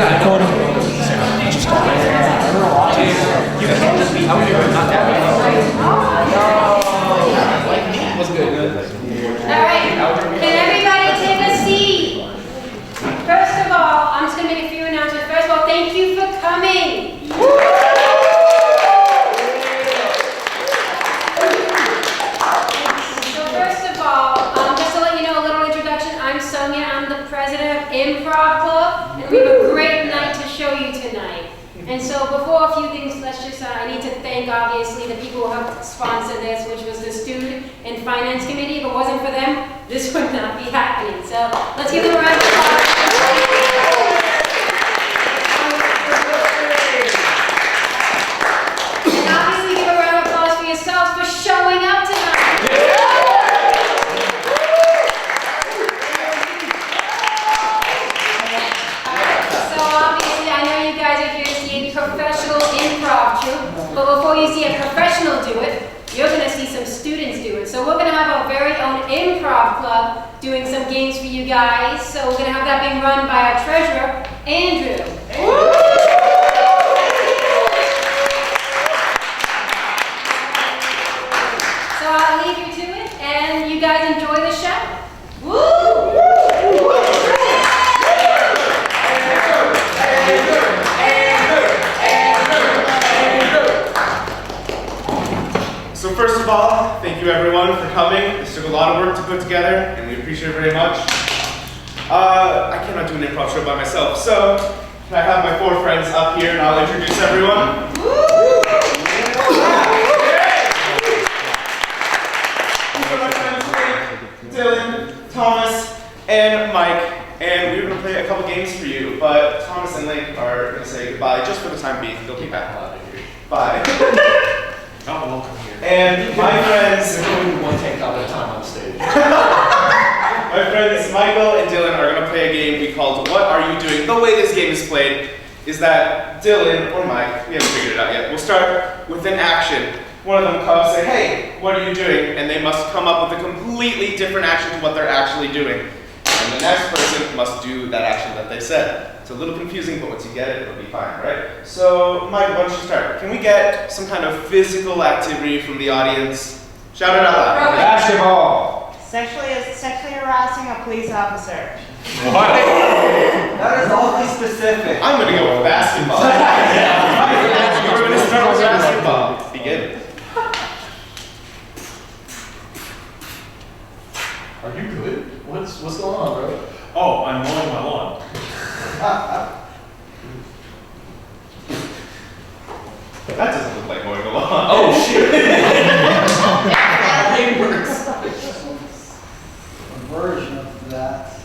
Recording. You can't just be out here and not that. What's good? Alright, can everybody take a seat? First of all, I'm just going to make a few announcements. First of all, thank you for coming. So first of all, just to let you know, a little introduction. I'm Sonia, I'm the president of Improv Club, and we have a great night to show you tonight. And so before a few things, I need to thank obviously the people who helped sponsor this, which was the Student and Finance Committee. If it wasn't for them, this would not be happening. So let's give them a round of applause. And obviously give a round of applause for yourselves for showing up tonight. So obviously I know you guys are here to see a professional improv troupe, but before you see a professional do it, you're going to see some students do it. So we're going to have our very own improv club doing some games for you guys. So we're going to have that being run by our treasurer, Andrew. So I'll leave you to it, and you guys enjoy the show. Woo! So first of all, thank you everyone for coming. This took a lot of work to put together, and we appreciate it very much. I cannot do an improv show by myself, so can I have my four friends up here and I'll introduce everyone. These are my friends Blake, Dylan, Thomas, and Mike, and we're going to play a couple games for you, but Thomas and Link are going to say goodbye just for the time being. They'll be back out of here. Bye. Not welcome here. And my friends, There's only one take out at a time on stage. my friends Michael and Dylan are going to play a game we called What Are You Doing? The way this game is played is that Dylan or Mike, we haven't figured it out yet, we'll start with an action. One of them comes and say, hey, what are you doing? And they must come up with a completely different action to what they're actually doing. And the next person must do that action that they said. It's a little confusing, but once you get it, it'll be fine, right? So, Mike, why don't you start? Can we get some kind of physical activity from the audience? Shout it out loud. Basketball. Sexually harassing a police officer. What? That is awfully specific. I'm going to go with basketball. We're going to start with basketball. Begin. Are you good? What's going on, bro? Oh, I'm mowing my lawn. That doesn't look like mowing a lawn. Oh shit! It works. A version of that.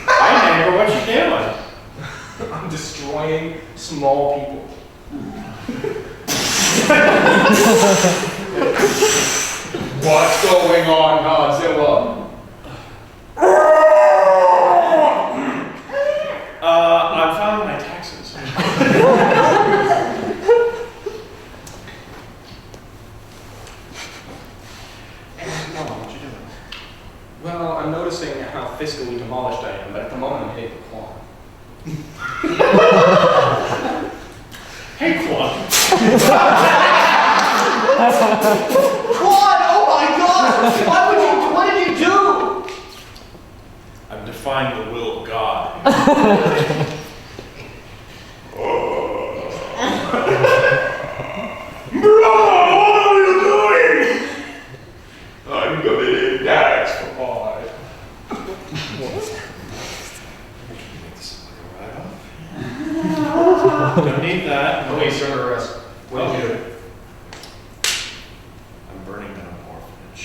I never what you doing. I'm destroying small people. What's going on, Godzilla? I'm filing my taxes. What you doing? Well, I'm noticing how fiscally demolished I am, but at the moment I'm hitting the claw. Hey, Quan. Claude, oh my God! What did you do? I'm defying the will of God. Brother, what are you doing? I'm committing tax fraud. Don't need that. Oh wait, you're under arrest. What did you do? I'm burning down an orphanage.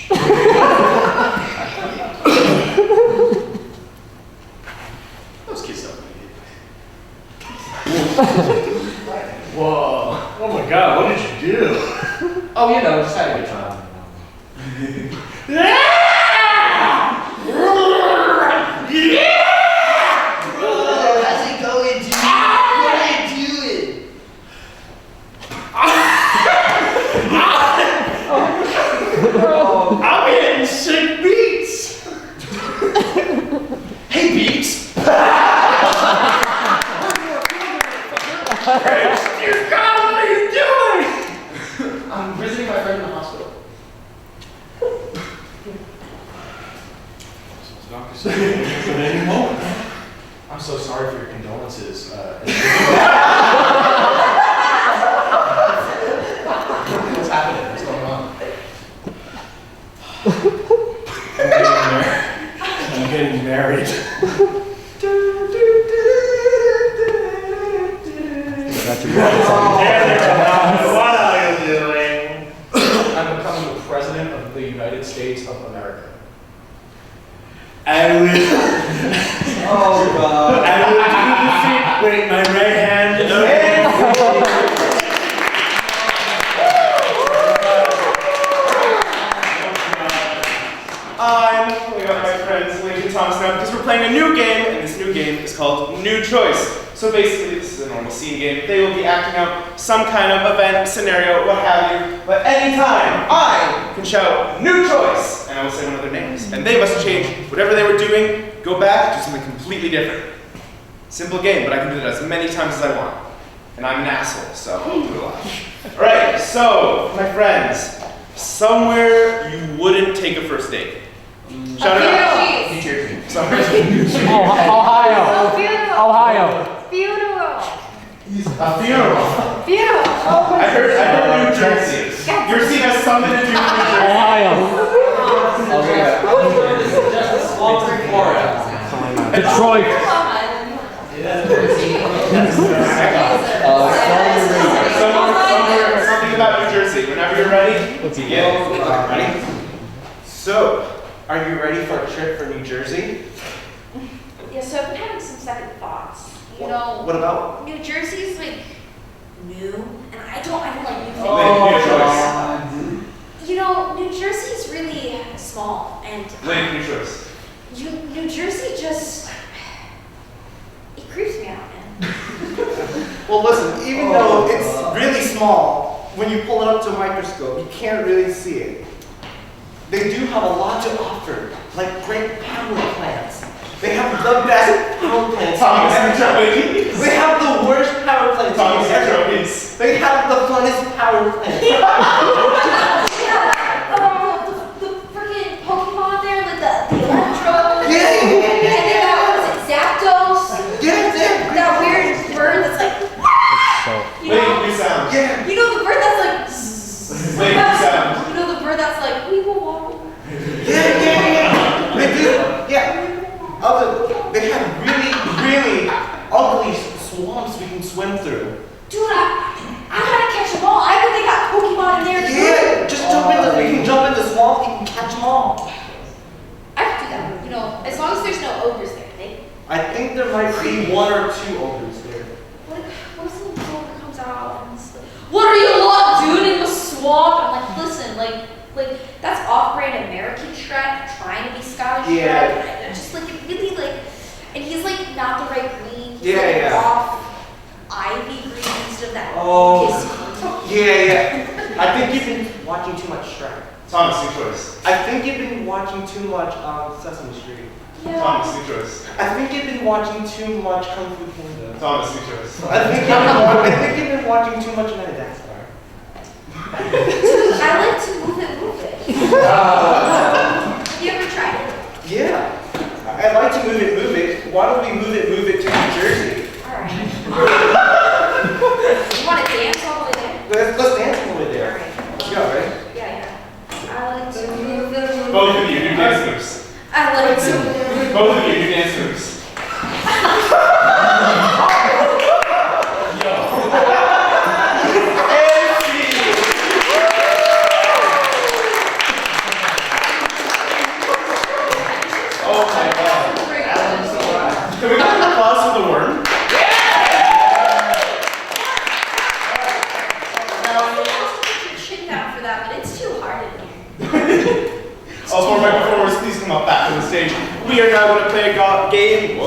Those kids don't need Whoa. Oh my God, what did you do? Oh, you know, just had a good time. How's it going, dude? What are you doing? I'm hitting sick beats. Hey, Beats! Dear God, what are you doing? I'm visiting my friend in the hospital. At any moment. I'm so sorry for your condolences. What's happening? What's going on? I'm getting married. What are you doing? I'm becoming the president of the United States of America. I will. Oh, God. I will do the feet. Wait, my right hand. I'm pulling up my friends Lincoln Thomas now because we're playing a new game, and this new game is called New Choice. So basically, this is a normal scene game. They will be acting out some kind of event, scenario, what have you, but anytime I can shout New Choice, and I will say one of their names, and they must change whatever they were doing, go back, do something completely different. Simple game, but I can do it as many times as I want. And I'm an asshole, so I'll do it a lot. Alright, so, my friends, somewhere you wouldn't take a first date. Shout it out. New Jersey. Somewhere. Ohio. Ohio. Funeral. A funeral. Funeral. I heard New Jersey. Your seat has something to do with New Jersey. Ohio. Detroit. Something about New Jersey. Whenever you're ready, begin. Ready? So, are you ready for a trip for New Jersey? Yeah, so I've been having some second thoughts. You know, What about? New Jersey's like new, and I don't like new things. New choice. You know, New Jersey's really small, and New choice. New Jersey just it creeps me out, man. Well, listen, even though it's really small, when you pull it up to a microscope, you can't really see it. They do have a lot to offer, like great power plants. They have the best power plants. Thomas Anchovies. They have the worst power plants. Thomas ever. Anchovies. They have the funnest power plants. The freaking Pokemon there with the Electro. Yeah. And then that was it, Zapdos. Yeah. That weird bird that's like. You know, New sound. Yeah. you know the bird that's like. New sound. You know the bird that's like we will walk. Yeah. They do. Yeah. They have really ugly swamps we can swim through. Dude, I gotta catch them all. I know they got Pokemon in there too. Yeah. Just jump in. We can jump in the swamp. We can catch them all. I can do that. You know, as long as there's no ogres there. I think there might be one or two ogres there. What if some ogre comes out and it's like, what are you lot doing in the swamp? I'm like, listen, like that's off-brand American Shrek trying to be Scottish Yeah. Shrek. And I just like it really like, and he's like not the right green. He's Yeah, like yeah. off ivy green instead of that Oh. pissy. Yeah. I think you've been watching too much Shrek. Thomas, new choice. I think you've been watching too much Sesame Street. Yeah. Thomas, new choice. I think you've been watching too much Kung Fu Panda. Thomas, new choice. I think you've been watching too much Madagascar. Dude, I like to move it. Have you ever tried it? Yeah. I'd like to move it. Why don't we move it to New Jersey? Alright. You want to dance all the way there? Let's dance over there. Alright. Let's go, right? Yeah. I like to move it. Both of you, do dance moves. I like to move it. Both of you, do dance moves. Oh my god. Can we get an applause for the worm? Chin down for that, but it's too hard in here. Oh, for my performers, please come up back to the stage. We are now going to play a game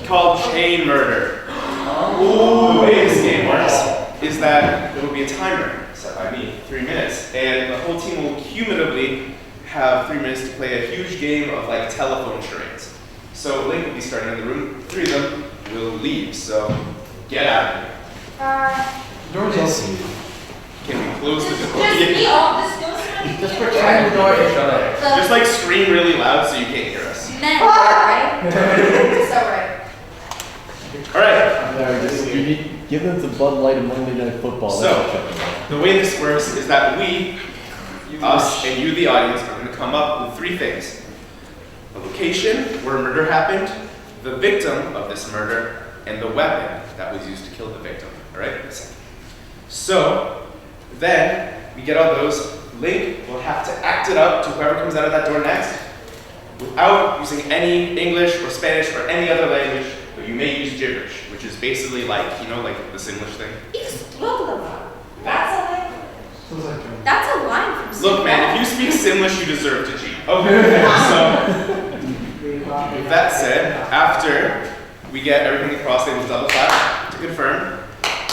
called Chain Murder. The way this game works is that there will be a timer set by me, 3 minutes, and the whole team will cumulatively have 3 minutes to play a huge game of like telephone charades. So Link will be starting in the room. 3 of them will leave, so get out of here. Just Can we close the door? me all this goes Just pretend the door is shut. Just like scream really loud so you can't hear us. men, right? So right. All right. You need give them the Bud Light of Monday Night Football. So, the way this works is that we, us, and you, the audience, are going to come up with three things. A location where a murder happened, the victim of this murder, and the weapon that was used to kill the victim. All right? So, then, we get all those. Link will have to act it up to whoever comes out of that door next without using any English or Spanish or any other language, but you may use gibberish, which is basically like, you know, like the Singlish thing. That's a line from Look, man, if you speak Simlish, you deserve to cheat. Okay, so with that said, after we get everything across, they will double clap to confirm.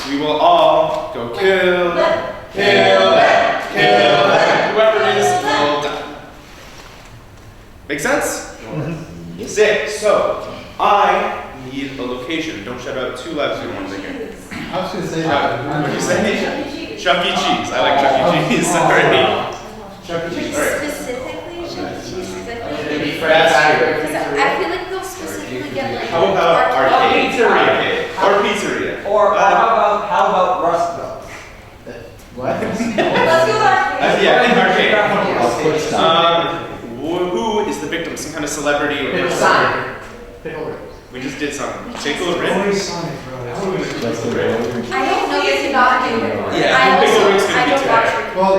We will all go kill them, kill them, kill them. Whoever it is will die. Make sense? Sick. So I need a location. Don't shout out too loud so you don't want to hear. I was gonna say What did you say? Chuck E. Cheese. I like Chuck E. Cheese. Sorry. Chuck E. Cheese. Specifically, Chuck E. Cheese. That's true. I feel like they'll specifically get like. How about arcade? Pizzeria. Or pizzeria. Or how about Rustville? What? Let's go back. Yeah, in arcade. I'll Who is the victim? Some kind of celebrity or Pickle person? Sonic. Pickle Rick. We just did something. Pickle Rick? Always Sonic, bro. I don't know if you not do it. Yeah, I Pickle also, Rick's gonna I be don't today. watch Rick. Well,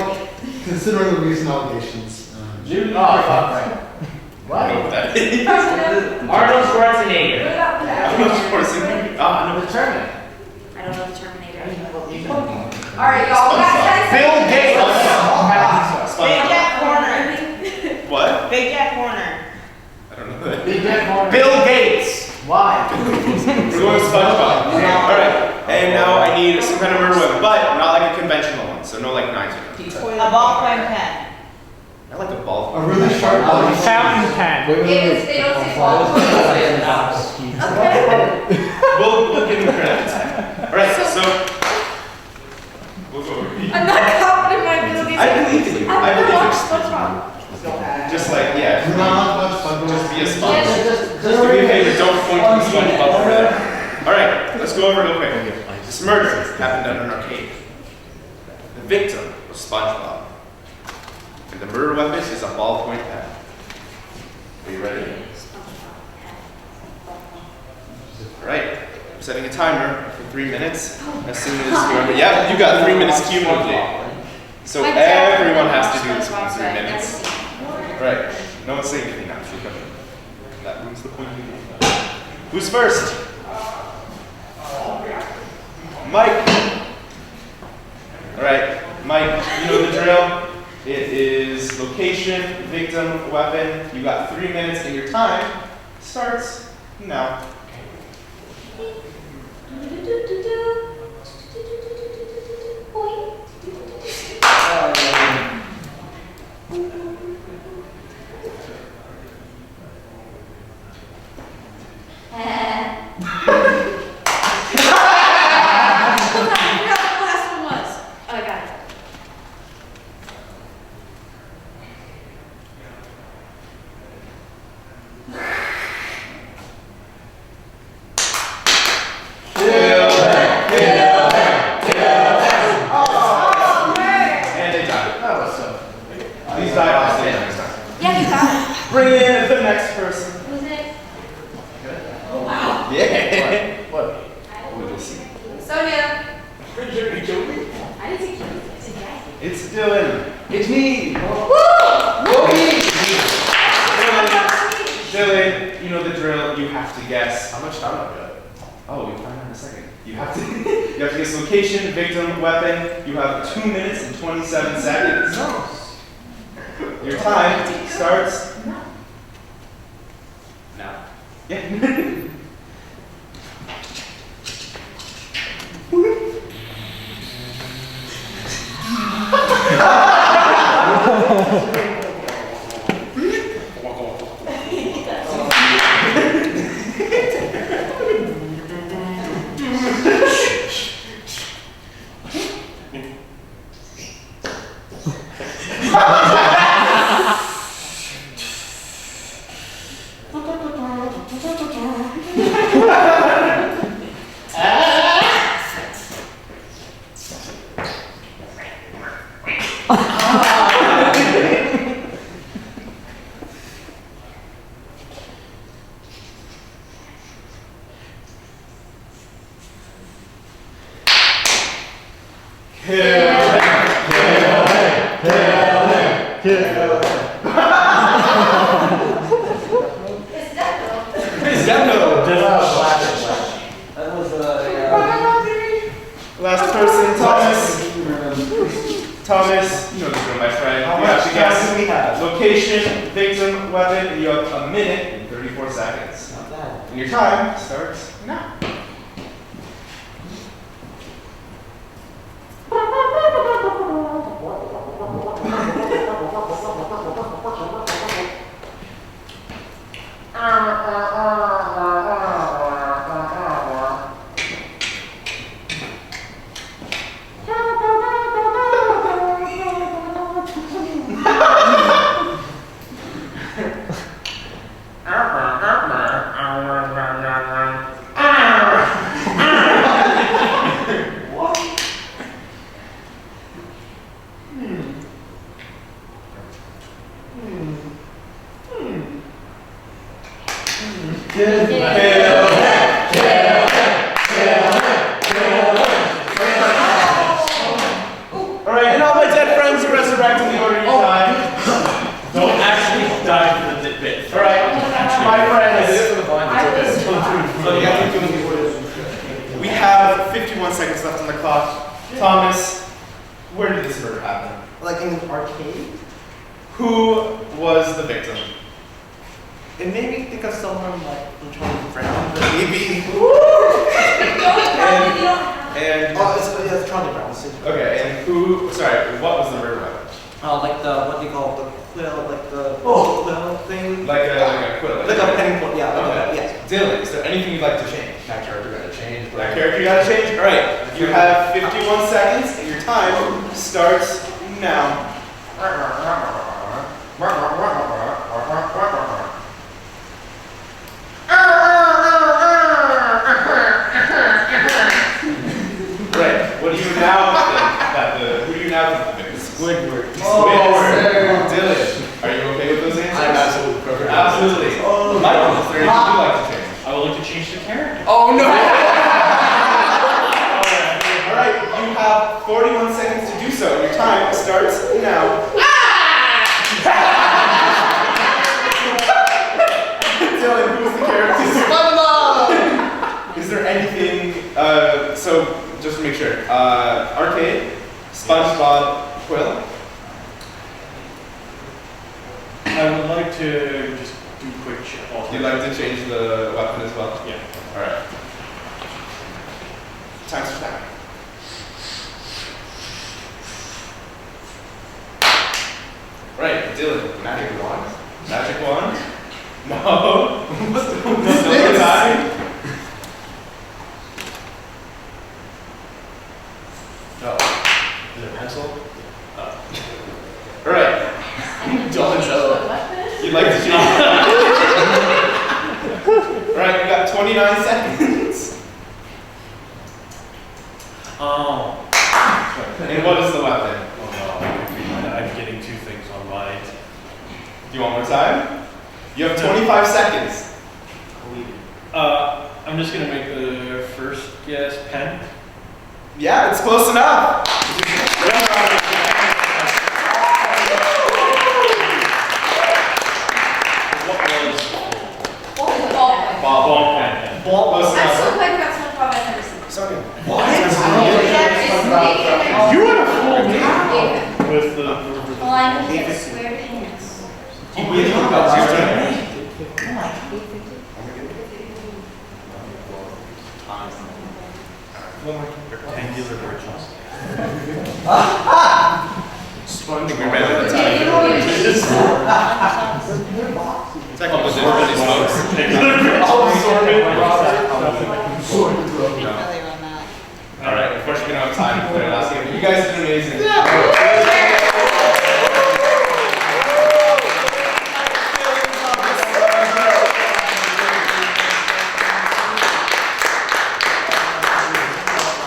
considering the recent allegations. Judy. Oh, fuck, right. I don't know what that is. Arnold Schwarzenegger. Arnold Schwarzenegger. Ah, no. The Terminator. I don't know the Terminator. Alright, y'all. Bill Gates. Big Jack Corner. What? Big Jack Corner. I don't know that. Big Jack Horner. Bill Gates. Why? We're going SpongeBob. Alright, and now I need some kind of murder weapon, but not like a conventional one, so no like knives or anything. A ballpoint pen. I like a ball. A really sharp body. Fountain pen. It is, they don't say ball. Okay. We'll give him credit. Alright, so we'll go over. I'm not confident in my abilities. I believe in you. I I've never believe watched in SpongeBob. you. Just like, yeah. Not much fun. Just be a Yes. sponge. Just do me a favor, don't point to the SpongeBob over there. Alright, let's go over real quick. This murder happened at an arcade. The victim was SpongeBob. And the murder weapon is a ballpoint pen. Are you ready? Alright, I'm setting a timer for 3 minutes. As soon as whoever, yeah, you got 3 minutes cumulatively. So My dad everyone has to watched do this SpongeBob, in so 3 I've never minutes. seen it. Right, no one's saying anything now. That ruins the point of the game. Who's first? Mike. Alright, Mike, you know the drill. It is location, victim, weapon. You got 3 minutes and your time starts now. And they died. These die off stage next time. Yeah, you got it. Bring in the next person. Who's it? Yeah. What? We'll see. Sonia. I didn't think you were It's Dylan. It's me. Dylan, you know the drill. You have to guess. How much time have I got? Oh, we'll find out in a second. You have to you have to guess location, victim, weapon. You have 2 minutes and 27 seconds. Your time starts now. Yeah. It's definitely. Is that no? That was, yeah. Last person, Thomas. Thomas, you know this room, my friend. How You much have to guess time do we have? location, victim, weapon, and you have a minute and 34 seconds. Not bad. And your time starts now. Alright, and all my dead friends are resurrected in the order of your time. Don't actually die for the bit. Alright, my friends. We have 51 seconds left on the clock. Thomas, where did this murder happen? Like in an arcade? Who was the victim? It made me think of someone like from Charlie Brown, but maybe. And Oh, it's Charlie Brown. okay, and who? Sorry, what was the murder weapon? Like the what do you call it? The quill, like the quill thing. Like a quill. Like a penny quill. Yeah. Okay. Yes. Dylan, is there anything you'd like to change? That character got to change. That character you gotta change? Alright, you have 51 seconds and your time starts now. Right, what do you now think that who do you now think the victim is? Squidward. Squidward. Dylan, are you okay with those answers? I'm absolutely perfect. Absolutely. Michael, is there anything you'd like to change? I would like to change the character. Oh no! Alright, you have 41 seconds to do so. Your time starts now. Dylan, who's the character? SpongeBob! Is there anything, so just to make sure, Arcade, SpongeBob, Quill? I would like to just do quick check. You'd like to change the weapon as well? Yeah. Alright. Time's for time. Right, Dylan, magic wand. Magic wand? No. Still time. Oh. Is it a pencil? Alright. Don't show. You'd like to change? Alright, you got 29 seconds. Oh. And what is the weapon? Oh no, I'm getting two things on mind. Do you want more time? You have 25 seconds. I'm just gonna make the first guess. Pen. Yeah, it's close enough. What was ball pen? Close I'm so enough. glad you got SpongeBob I've never seen. Sonia. You would have fooled me Yeah. with the. Well, I know he has square pants. You really got your turn. Rectangular bridges. Sponge. We're better than time. Technically, they really smokes. Alright, unfortunately, we don't have time for the last game. You guys did amazing.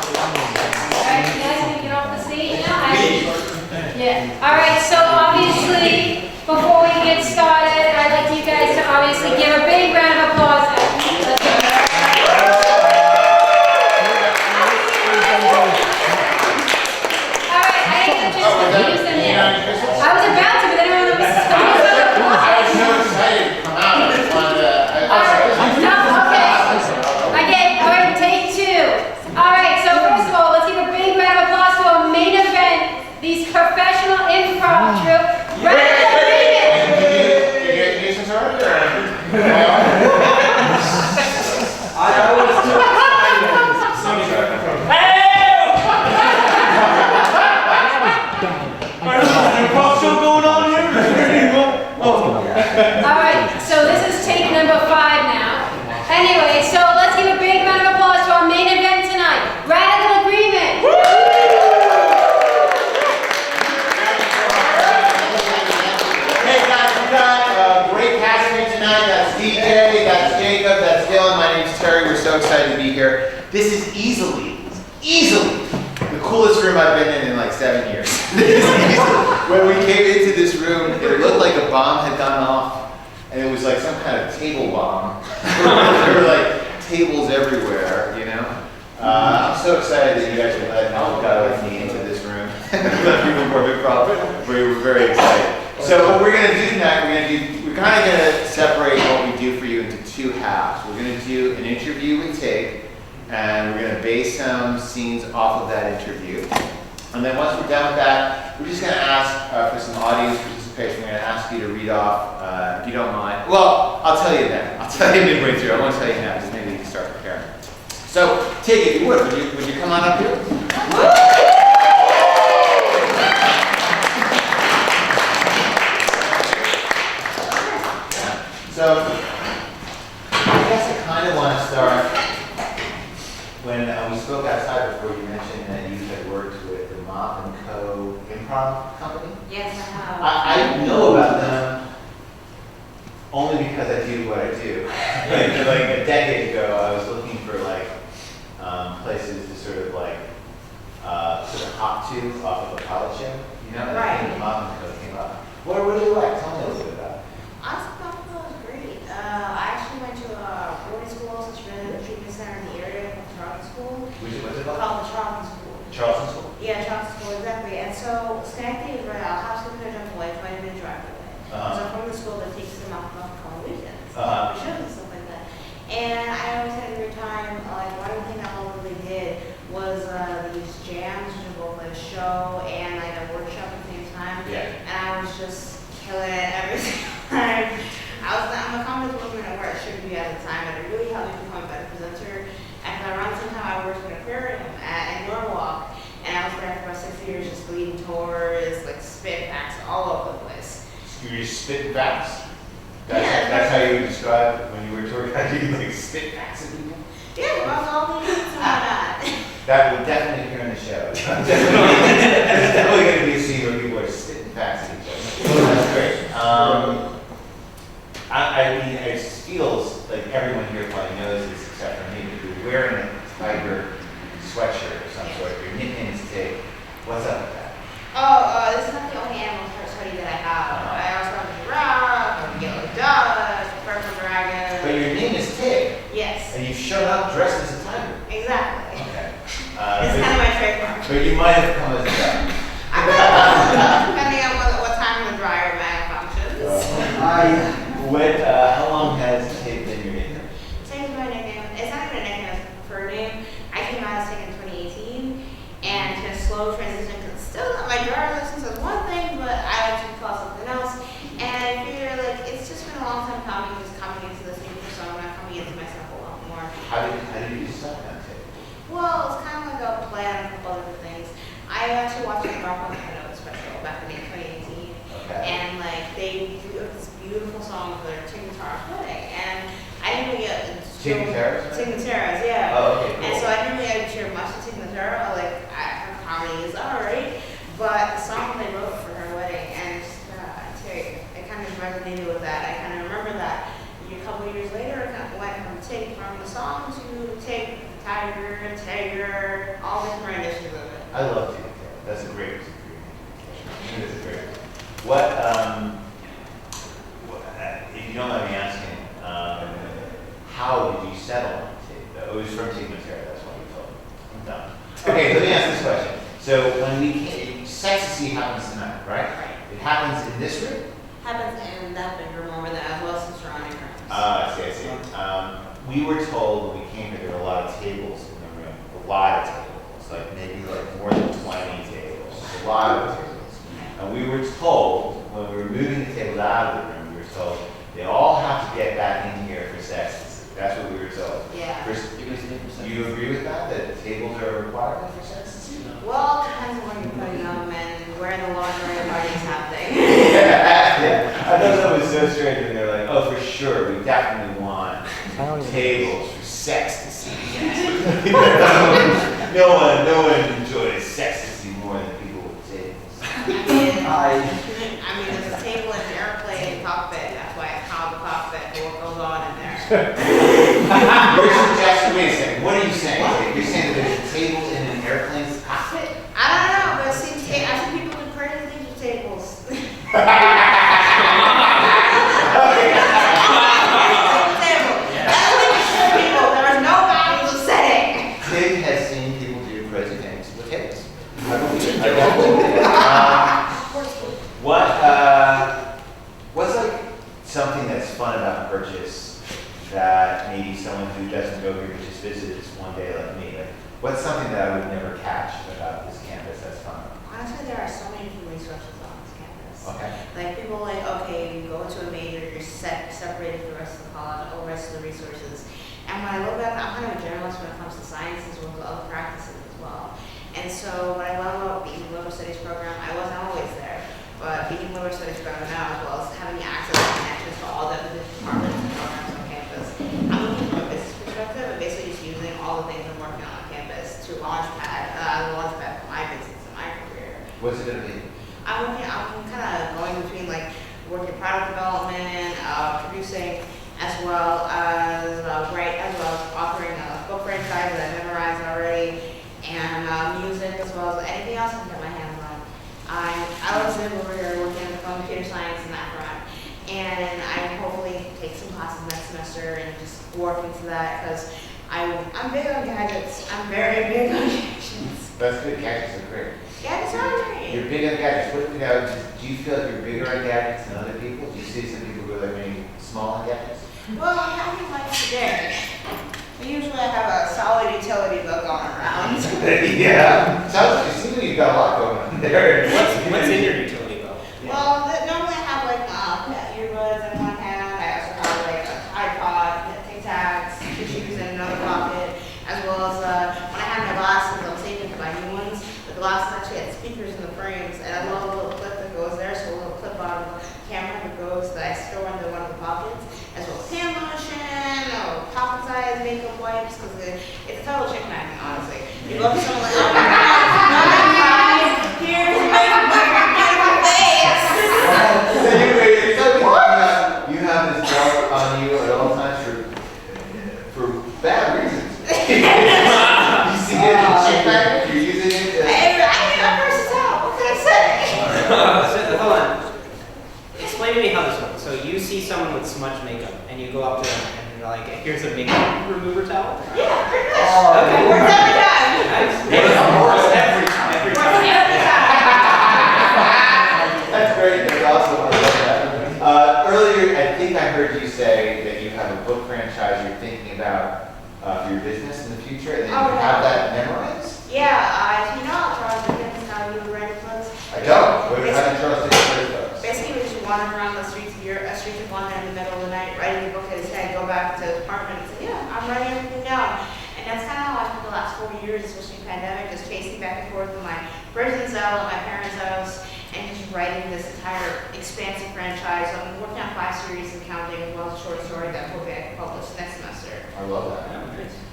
Alright, you guys can get off the stage now. Yeah. This is easily the coolest room I've been in like 7 years. This is easily. When we came into this room, it looked like a bomb had gone off, and it was like some kind of table bomb. There were like tables everywhere, you know. I'm so excited that you guys would let an old guy like me into this room. Let people more Improv. We were very excited. So what we're gonna do tonight, we're kind of gonna separate what we do for you into two halves. We're gonna do an interview with Tig, and we're gonna base some scenes off of that interview. And then once we're done with that, we're just gonna ask for some audience participation. We're gonna ask you to read off, if you don't mind. Well, I'll tell you then. I'll tell you midway through. I won't tell you now, because maybe you can start preparing. So, Tig, if you would you come on up here? So, I guess I kind of want to start when we spoke outside before. You mentioned that you had worked with the Mop and Co. Improv company. Yes, I have. I know about them only because I do what I do. like a decade ago, I was looking for like places to sort of hop to off of a college show. You know, and I think Mop and Co. came up. What do you like? Tell me a little bit about it. Honestly, Buffalo was great. I actually went to a boarding school, such a treatment center in the area called Charlton School. What's it called? Called the Charlton School. Charleston School? Yeah, Charlton School, exactly. And so, Schenectady is right out. High school could jump away, 20-minute drive away. So from the school that takes them out on weekends. For shows and stuff like that. And I always had a great time. Like, one thing I love they did was these jams, which are both like a show and like a workshop at the same time. Yeah. And I was just killing it every single time. I'm a comedy woman at where I shouldn't be at the time, but it really helped me become a better presenter. And around the same time, I worked in an aquarium in Norwalk, and I was there for about 6 years, just leading tours, like spit packs all over the place. You were spitting facts. That's how you would describe when you were tour guide. You like spit facts at people. Yeah, well, all the things and whatnot. That would definitely appear in the show. There's definitely going to be a scene where people are spitting facts at each other. That's great. I mean, it feels like everyone here probably knows this except for me, but you're wearing a tiger sweatshirt of some sort. Your nickname is Tig. What's up with that? Oh, this is not the only animal hoodie that I have. I also have a giraffe, a yellow dove, a purple dragon. But your name is Tig. Yes. And you've shown up dressed as a tiger. Exactly. Okay. It's kind of my trademark. But you might have come as a dove. Depending on what time in the dryer bag functions. How long has Tig been your nickname? Tig is my nickname. It's not even a nickname, it's a preferred name. I came out as Tig in 2018, and it's been a slow transition because still my dryer license is one thing, but I like to call something else. And I figure like it's just been a long time coming, just coming into this new persona, coming into myself a lot more. How did you decide on Tig? Well, it's kind of like a plan, a couple other things. I actually watched the Rock special back in 2018, and like they do this beautiful song for their Tig Notara's wedding, and I didn't really get Tig Notara's? Tig Notara's, yeah. Oh, okay, cool. And so I didn't really get to hear much of Tig Notara. Like her comedy is alright, but the song they wrote for her wedding and just Tig, I kind of resonated with that. I kind of remember that. A couple of years later, I kind of went from Tig from the song to Tig, Tiger, all different renditions of it. I love Tig. That's a great music for you. It is great. What, if you don't mind me asking, how did you settle on Tig? It was from Tig Notara, that's what you told me. I'm done. Okay, let me ask this question. So when we came, Sexy happens tonight, right? Right. It happens in this room? Happens in that bedroom over there as well as the surrounding rooms. I see. We were told when we came here there were a lot of tables in the room. A lot of tables. Like maybe like more than 20 tables. A lot of tables. And we were told, when we were moving the tables out of the room, we were told they all have to get back in here for sex. That's what we were told. Yeah. You agree with that? That tables are a requirement for sex? Well, it depends on where you're putting them and where the lingerie party is happening. Yeah. I thought that was so strange when they're like, oh, for sure, we definitely want tables for sex to see. no one enjoys sex to see more than people with tables. I mean, there's a table in the airplane cockpit. That's why it's called the cockpit. What goes on in there? Wait a second. What are you saying? seen people do crazy things with tables. I definitely did. What's like something that's fun about purchase that maybe someone who doesn't go here but just visits one day like me, like, what's something that I would never catch about this campus that's fun? Honestly, there are so many different resources on this campus. Okay. Like people like, okay, you go into a major, you're separated from the rest of the college, all the rest of the resources. And when I look back, I'm kind of a generalist when it comes to sciences as well as other practices as well. And so what I love about being in the liberal studies program, I wasn't always there, but being in the liberal studies program now, as well as having access and connections to all the departments and programs on campus, I'm looking from a business perspective, but basically just using all the things I'm working on campus to launch pad for my business and my career. What's it gonna be? I'm kind of going between like working product development, producing, as well as authoring a book franchise that I memorized already, and music, as well as anything else I can get my hands on. I was over here working in computer science in that front, and I hopefully take some classes next semester and just work into that because I'm big on gadgets. I'm very big on gadgets. That's good. Gadgets are great. Gadgets are great. You're big on gadgets. Do you feel like you're bigger on gadgets than other people? Do you see some people who are like maybe small on gadgets? Well, I'm having lunch today. Usually I have a solid utility bill going around. Yeah. Sounds like you seem like you've got a lot going on there. What's in your utility bill? Well, normally I have like earbuds in one hand. I also have like a tripod, Tic Tacs, tissues in another pocket, as well as when I have my glasses, I'm saving for my new ones. The glasses actually had speakers in the frames, and I love a little clip that goes there, so a little clip on the camera that goes that I store into one of the pockets, as well as hand lotion, or pocket-sized makeup wipes, because it's a total chicken magnet, honestly. You go up to someone like, oh my god, here's makeup wipe for beautiful face. So you have this belt on you at all times for bad reasons. You see it in the chick magnet, you're using it. I'm versatile, what can I say? Hold on. Explain to me how this works. So you see someone with smudge makeup, and you go up to them, and you're like, here's a makeup remover towel? Yeah, pretty much. Okay. Works every time. Works every time. Works every time. That's great. That's awesome. I love that. Earlier, I think I heard you say that you have a book franchise you're thinking about for your business in the future, and then you have that memorized? Yeah, you know Charles Dickens, how you write books? I don't. What how do Charles Dickens write books? Basically, we just wander around the streets of London in the middle of the night, writing a book at his head, go back to his apartment and say, yeah, I'm writing everything down. And that's kind of how I spent the last 4 years, especially in the pandemic, just pacing back and forth from my prison cell at my parents' house, and just writing this entire expansive franchise. I'm working on 5 series and counting, as well as a short story that will be published next semester. I love that.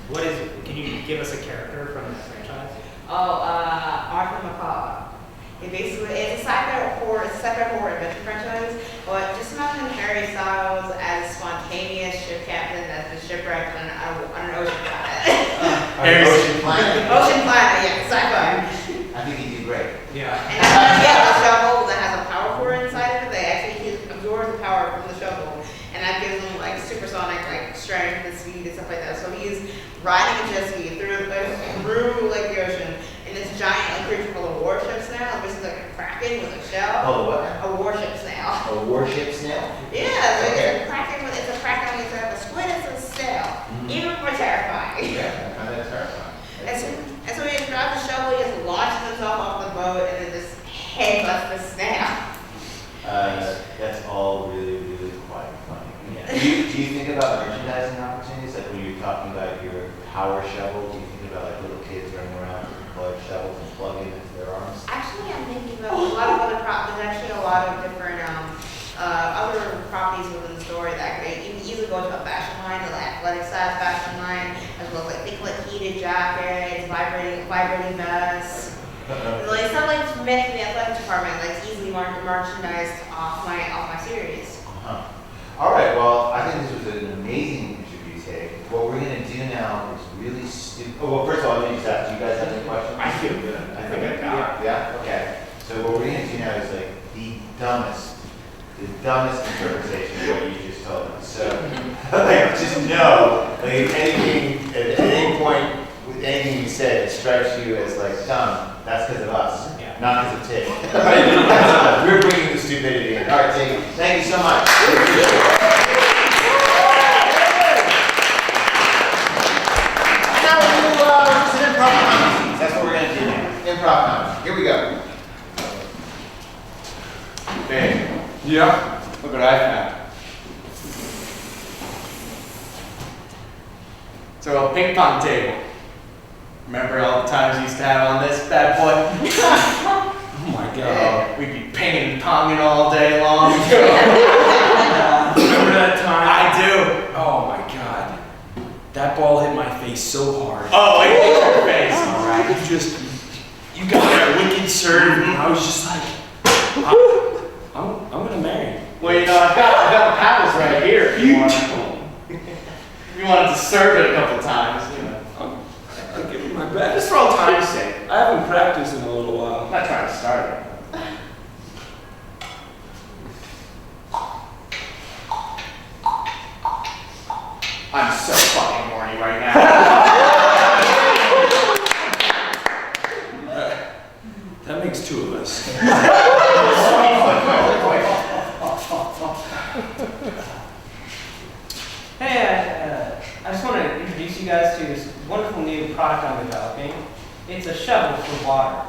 What is it? Can you give us a character from this franchise? Oh, Arthur McCaw. It basically it's a sci-fi horror adventure franchise, but just imagine Harry Styles as spontaneous ship captain that's been shipwrecked on an ocean planet. Ocean Planet? Ocean planet, yeah, sci-fi. I think he'd do great. Yeah. And then he has a shovel that has a power core inside of it that actually absorbs the power from the shovel, and that gives him like supersonic like strength and speed and stuff like that. So he's riding a jet ski through like the ocean. And this giant creature called a warship snail, which is like a kraken with a shell. Called a what? A warship snail. A warship snail? Yeah, Okay. it's a kraken instead of a squid, it's a snail. Even more terrifying. Yeah, I find that terrifying. And so he grabs the shovel, he just launches himself off the boat, and then just headbutts the snail. That's all really, really quite funny. Yeah. Do you think about merchandising opportunities? Like when you're talking about your power shovel, do you think about like little kids running around with colored shovels and plugging into their arms? Actually, I'm thinking about a lot of other properties. There's actually a lot of different other properties within the story that could easily go to a fashion line, an athletic size fashion line, as well as like think like heated jackets, vibrating vests. Like stuff like meant for the athletic department, like easily merchandised off my series. Uh-huh. All right. Well, I think this was an amazing interview today. What we're going to do now is really stupid. Oh, well, first of all, let me just ask, do you guys have any questions? I feel good. I think I got it. Yeah? Okay. So what we're going to do now is like the dumbest interpretation of what you just told us. So, like, just know, like, if anything, at any point, with anything you said, it strikes you as like dumb, that's because of us, Yeah. not because of Tig. We're bringing the stupidity in. All right, Tig, thank you so much. We appreciate it. Now we'll do some improv comedies. That's what we're gonna do now. Improv comedy. Here we go. Babe, Yeah. look what I found. So a ping pong table. Remember all the times we used to have on this bad boy? Oh my god. We'd be pinging and ponging all day long. Remember that time? I do. Oh my god. That ball hit my face so hard. Oh, it hit your face. All right. You got that wicked serve, and I was just like, I'm gonna marry you. Well, you know, I've got the paddles right here. If you want. You wanted to serve it a couple times, you know. I'll give you my best. Just for old time's sake. I haven't practiced in a little I'm while. not trying to start it. I'm so fucking horny right now. That makes two of us. Hey, I just want to introduce you guys to this wonderful new product I'm developing. It's a shovel for water.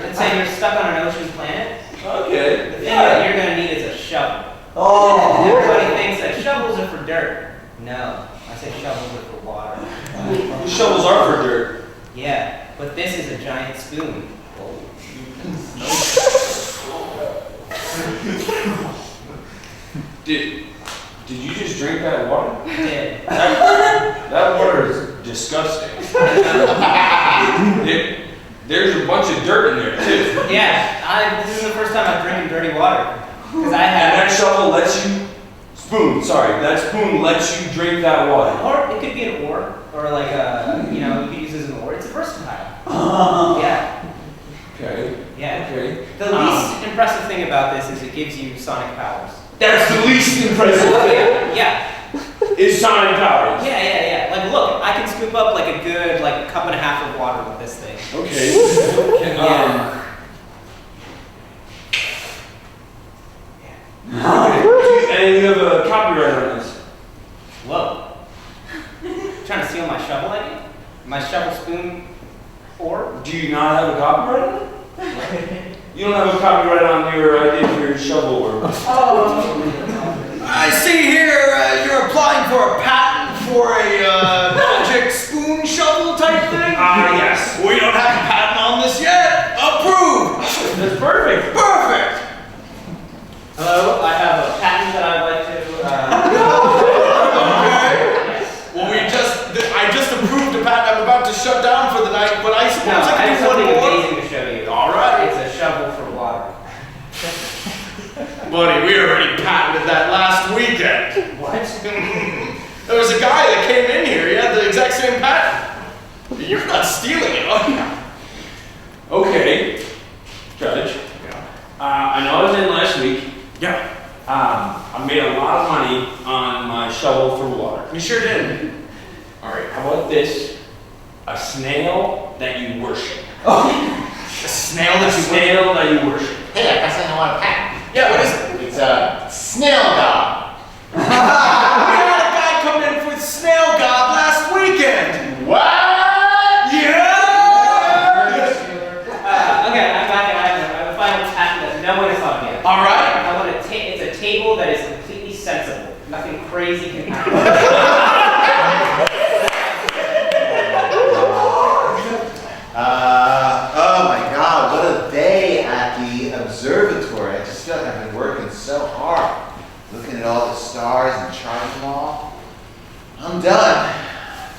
Let's say you're stuck on an ocean planet. Okay. The thing that you're going to need is a shovel. Oh. Everybody thinks that shovels are for dirt. No, I say shovels are for water. The shovels are for dirt. Yeah, but this is a giant spoon. Did you just drink that water? I did. That water is disgusting. There's a bunch of dirt in there too. Yeah, this is the first time I'm drinking dirty water. Because I And that had, shovel lets you, that spoon lets you drink that water. or it could be an oar, or like you could use this as an oar. It's versatile. Yeah, Okay. yeah. Okay. The least impressive thing about this is it gives you sonic powers. That's the least impressive thing. Yeah, Is sonic powers. yeah. Like, look, I can scoop up like a good cup and a half of water with this thing. Okay. Yeah. And you have a copyright on this. Whoa. Trying to steal my shovel idea? My shovel spoon oar? Do you not have a copyright on it? You don't have a copyright on your idea for your shovel or I see here you're applying for a patent for a magic spoon shovel type thing? yes. We don't have a patent on this yet. Approved. That's perfect. Perfect. Hello, I have a patent that I'd like to. Okay. Yes. Well, I just approved a patent. I'm about to shut down for the night, but I No, suppose I I have can do one something more. amazing to show you. All right. It's a shovel for water. Buddy, we already patented that last weekend. What? There was a guy that came in here. He had the exact same patent. You're not stealing it, are you? Okay. Judge. I know I was in last week. Yeah. I made a lot of money on my shovel for water. You sure did. All right, how about this? A snail that you worship. A snail A snail that you worship. Hey, I got something I want to patent. Yeah, what is it? It's a snail god. We had a guy come in with snail god last weekend. What? Yeah. Okay, I'm back and I have a final patent that no one has thought of yet. All right. I want it's a table that is completely sensible. Nothing crazy can happen. Oh my God, what a day at the observatory. I just feel like I've been working so hard, looking at all the stars and charting them all. I'm done.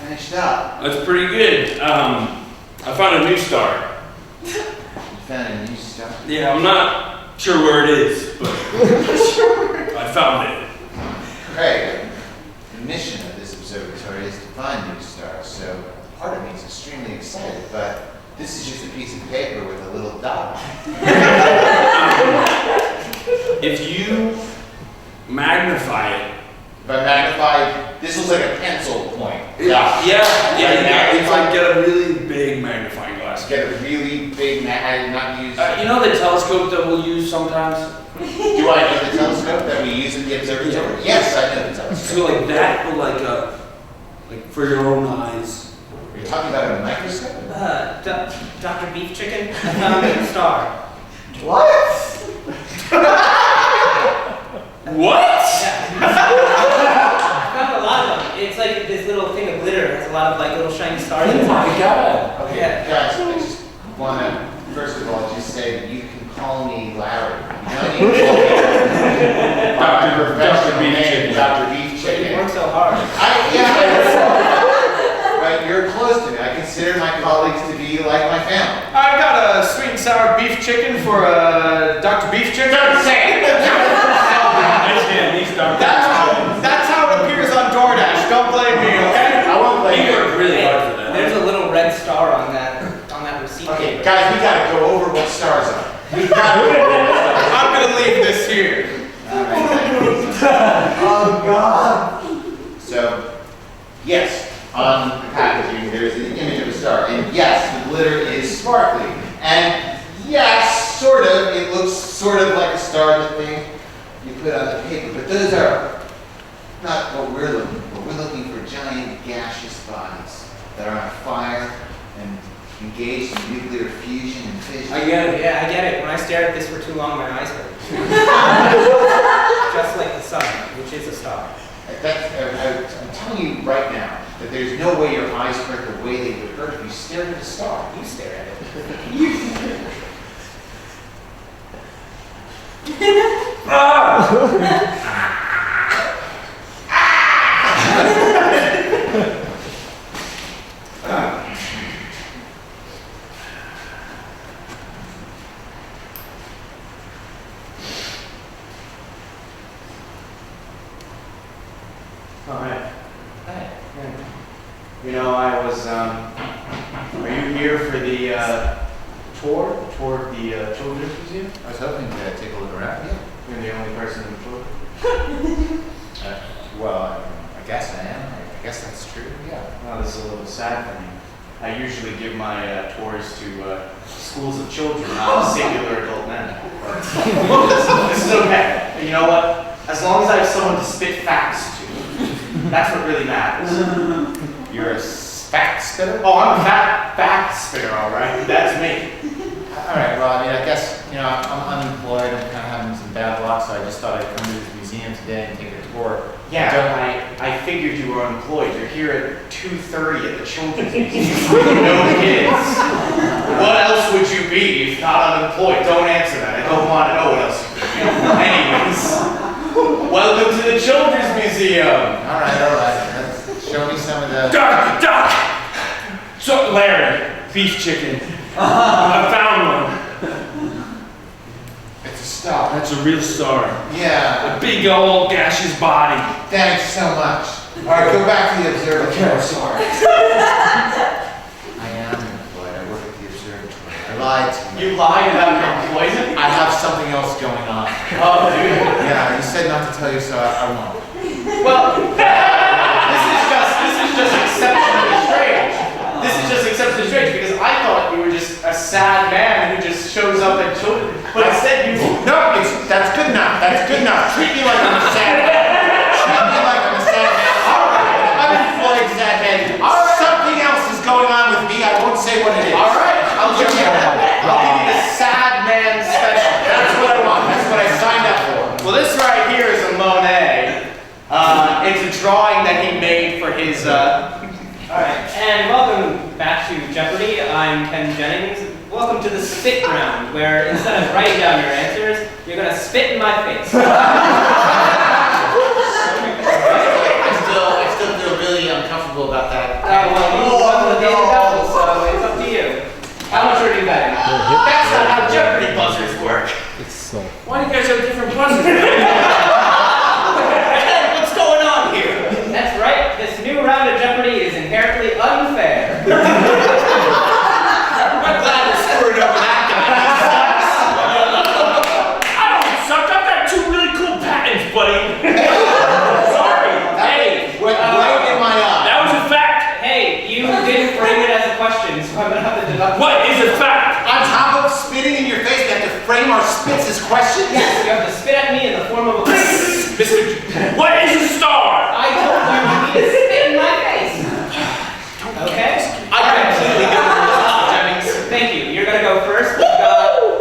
Finished up. That's pretty good. I found a new star. You found a new star? Yeah, I'm not sure where it is, but I found it. Craig, the mission of this observatory is to find new stars, so part of me is extremely excited, but this is just a piece of paper with a little dot. If you magnify it, If I magnify This looks like a pencil point. Yeah. It's like get a really big magnifying glass. Get a really big, I did not use. You know the telescope that we'll use sometimes? Do I know the telescope that we use in the observatory? Yes, I know the telescope. So like that, but like for your own eyes. Are you talking about a microscope? Dr. Beef Chicken, I found a star. What? What? Yeah. I found a lot of them. It's like this little thing of glitter. It has a lot of like little shiny stars in it. Oh my god. Okay, Yeah. guys, I just want to, first of all, just say that you can call me Larry. You know, you can call me Dr. Beef Chicken. Dr. Beef But you Chicken. work so hard. Right, you're close to me. I consider my colleagues to be like my family. I've got a sweet and sour beef chicken for Dr. Beef Chicken. Don't say it! That's how it appears on DoorDash. Don't blame me, okay? I won't blame You you. worked really hard for that. There's a little red star on that receipt. Okay, paper. guys, we gotta go over what stars are. We gotta go over what stars are. I'm gonna leave this here. All right, thank you. Oh God. So, yes, on the packaging, there's an image of a star. And yes, the glitter is sparkly. And yes, sort of, it looks sort of like a star, the thing you put on the paper. But those are not what we're looking for. We're looking for giant gaseous bodies that are on fire and engaged in nuclear fusion and fission. I get it. Yeah, I get it. When I stare at this for too long, my eyes hurt. Just like the sun, which is a star. I'm telling you right now that there's no way your eyes hurt the way they would hurt if you stared at a star. You stare at it. All right. Hey. You know, are you here for the tour of the Children's Museum? I was hoping to take a look around. Yeah. You're the only person in the tour. Well, I guess I am. I guess that's true. Yeah. Well, this is a little sad for me. I usually give my tours to schools of children, not singular adult men. This is okay. You know what? As long as I have someone to spit facts to, that's what really matters. You're a fact spitter? Oh, I'm a fact spitter, all right. That's me. All right. Well, I mean, I guess, you know, I'm unemployed. I'm kind of having some bad luck, so I just thought I'd come to this museum today and take a tour. Yeah, I figured you were unemployed. You're here at 2:30 at the Children's Museum with no kids. What else would you be if not unemployed? Don't answer that. I don't want to know what else you could be. Anyways, welcome to the Children's Museum. All right. Let's show me some of the... Doc! So, Larry, beef chicken. I found one. It's a star. That's a real star. Yeah. A big old gaseous body. Thanks so much. All right, go back to the observatory. Sorry. I am employed. I work at the observatory. I lied to you. You lied about your employment? I have something else going on. Oh, dude. Yeah, you said not to tell you, so I won't. Well, this is just exceptionally strange. This is just exceptionally strange because I thought you were just a sad man who just shows up at children. But instead you... No, that's good enough. That's good enough. Treat me like I'm a sad man. Treat me like I'm a sad man. All right. I'm employed sad man. Something else is going on with me. I won't say what it is. All right, I'll give you that. I'll give you the sad man special. That's what I want. That's what I signed up for. Well, this right here is a Monet. It's a drawing that he made for his... Alright, and welcome back to Jeopardy! I'm Ken Jennings. Welcome to the spit round, where instead of writing down your answers, you're gonna spit in my face. I still feel really uncomfortable about that. Well, you won the game double, so it's up to you. How much are you betting? That's not how Jeopardy buzzers work. Why do you guys have different buzzers? What's going on here? That's right, this new round of Jeopardy is inherently unfair. I'm glad we're screwed up with that guy. I don't suck. I've got 2 really cool patents, buddy. Sorry. Hey, What I'm gonna have to deduct. What is a fact? On top of spitting in your face, we have to frame our spits as questions? Yes, you have to spit at me in the form of a. Mr. What is a star? I told you you need to spit in my face. Okay? I completely get it. Thank you. You're gonna go first.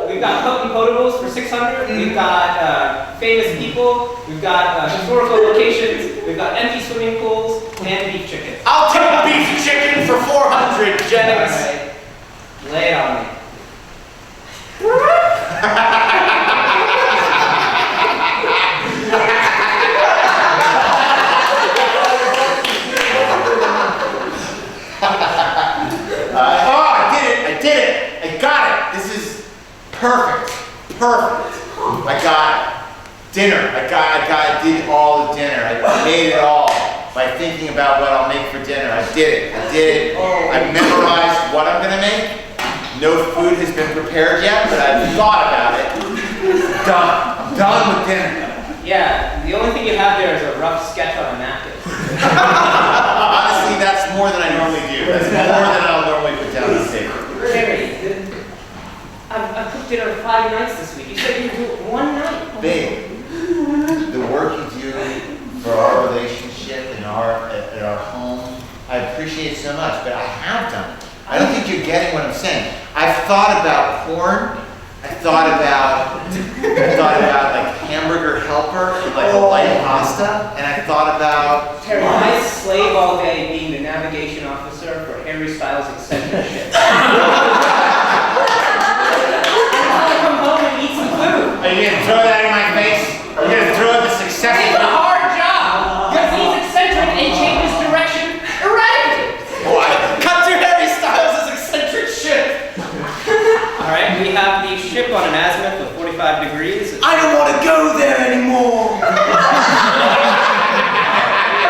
We've got potent potables for 600. We've got famous people. We've got historical locations. We've got empty swimming pools and beef chicken. I'll take beef chicken for 400, Jennings. All right. Lay it on me. I did it! I got it! This is perfect. Perfect. I got it. Dinner. I did all the dinner. I made it all by thinking about what I'll make for dinner. I did it. I memorized what I'm gonna make. No food has been prepared yet, but I've thought about it. I'm done with dinner. Yeah, the only thing you have there is a rough sketch on a napkin. Honestly, that's more than I normally do. That's more than I'll normally put down on paper. Harry, I've cooked dinner 5 nights this week. You said you do it one night. Babe, the work you do for our relationship and our home, I appreciate so much, but I have done it. I don't think you're getting what I'm saying. I've thought about porn. I thought about like hamburger helper, like a light pasta, and I thought about. Harry, I slave all day being the navigation officer for Harry Styles' eccentric ship. I'll come home and eat some food. Are you gonna throw that in my face? Are you gonna throw the success? It's a hard job because he's eccentric and changes direction erratically. Cut to Harry Styles' eccentric ship. All right, we have the ship on an azimuth of 45 degrees. I don't want to go there anymore.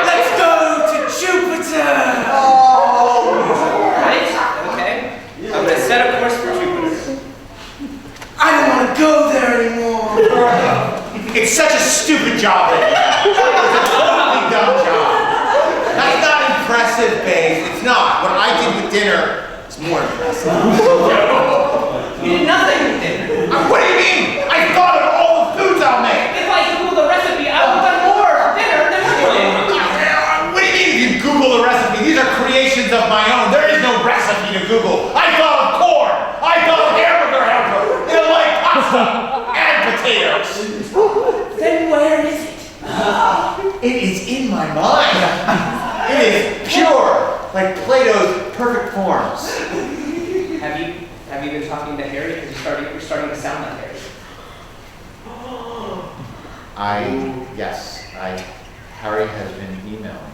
Let's go to Jupiter. Right? Okay. I'm gonna set a course for Jupiter. I don't want to go there anymore. It's such a stupid job that you have. It's a totally dumb job. That's not impressive, babe. It's not. What I did with dinner is more impressive. You did nothing with dinner. What do you mean? I thought of all the foods I'll make. If I Google the recipe, I would have done more for dinner than you did. What do you mean you Google the recipe? These are creations of my own. There is no recipe to Google. I thought of corn. I thought of hamburger helper. And like pasta and potatoes. Then where is it? It is in my mind. It is pure, like Plato's perfect forms. Have you been talking to Harry? Because you're starting to sound like Harry. Harry has been emailing.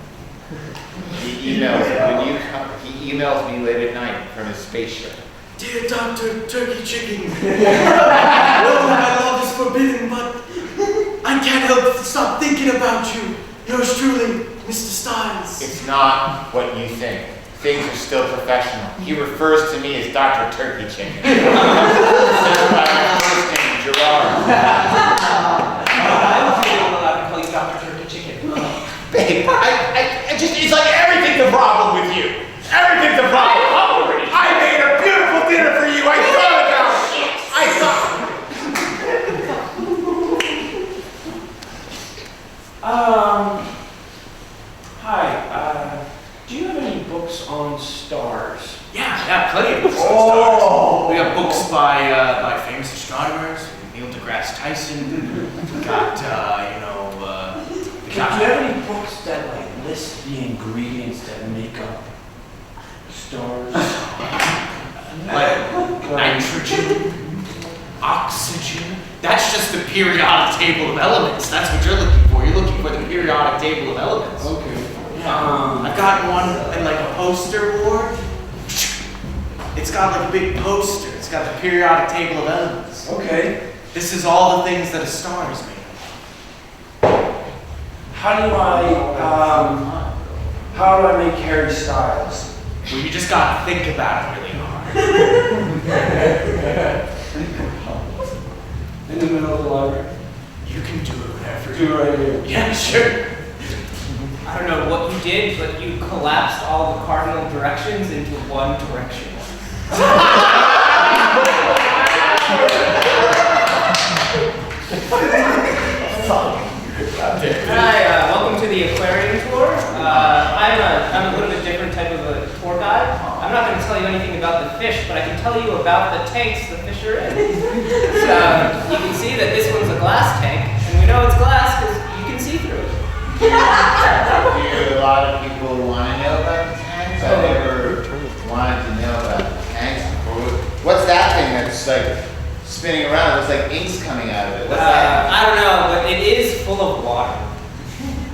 He emails me late at night from his spaceship. Dear Dr. Turkey Chicken, I know my love is forbidden, but I can't help but stop thinking about you. Yours truly, Mr. Styles. It's not what you think. Things are still professional. He refers to me as Dr. Turkey Chicken. By my first name, Gerard. I was really allowed to call you Dr. Turkey Chicken. Babe, it's like everything's a problem with you. Everything's a problem. I made a beautiful dinner for you. I thought about it. Hi, do you have any books on stars? Yeah, plenty of books on stars. We got books by famous astronomers, Neil deGrasse Tyson. We got, Do you have any books that like list the ingredients that make up stars? like nitrogen, oxygen. That's just the periodic table of elements. That's what you're looking for. You're looking for the periodic table of elements. Okay. I've got one in like a poster board. It's got like a big poster. It's got the periodic table of elements. Okay. This is all the things that a star is made of. How do I make Harry Styles? Well, you just gotta think about it really hard. In the middle of the library? You can do it whenever. Do it right here. Yeah, sure. I don't know what you did, but you collapsed all the cardinal directions into one direction. Hi, welcome to the aquarium tour. I'm a little bit different type of a tour guide. I'm not going to tell you anything about the fish, but I can tell you about the tanks the fish are in. So you can see that this one's a glass tank, and we know it's glass because you can see through it. Do a lot of people want to know about the tanks? I never wanted to know about the tanks before. What's that thing that's like spinning around? It looks like ink's coming out of it. What's that? I don't know, but it is full of water.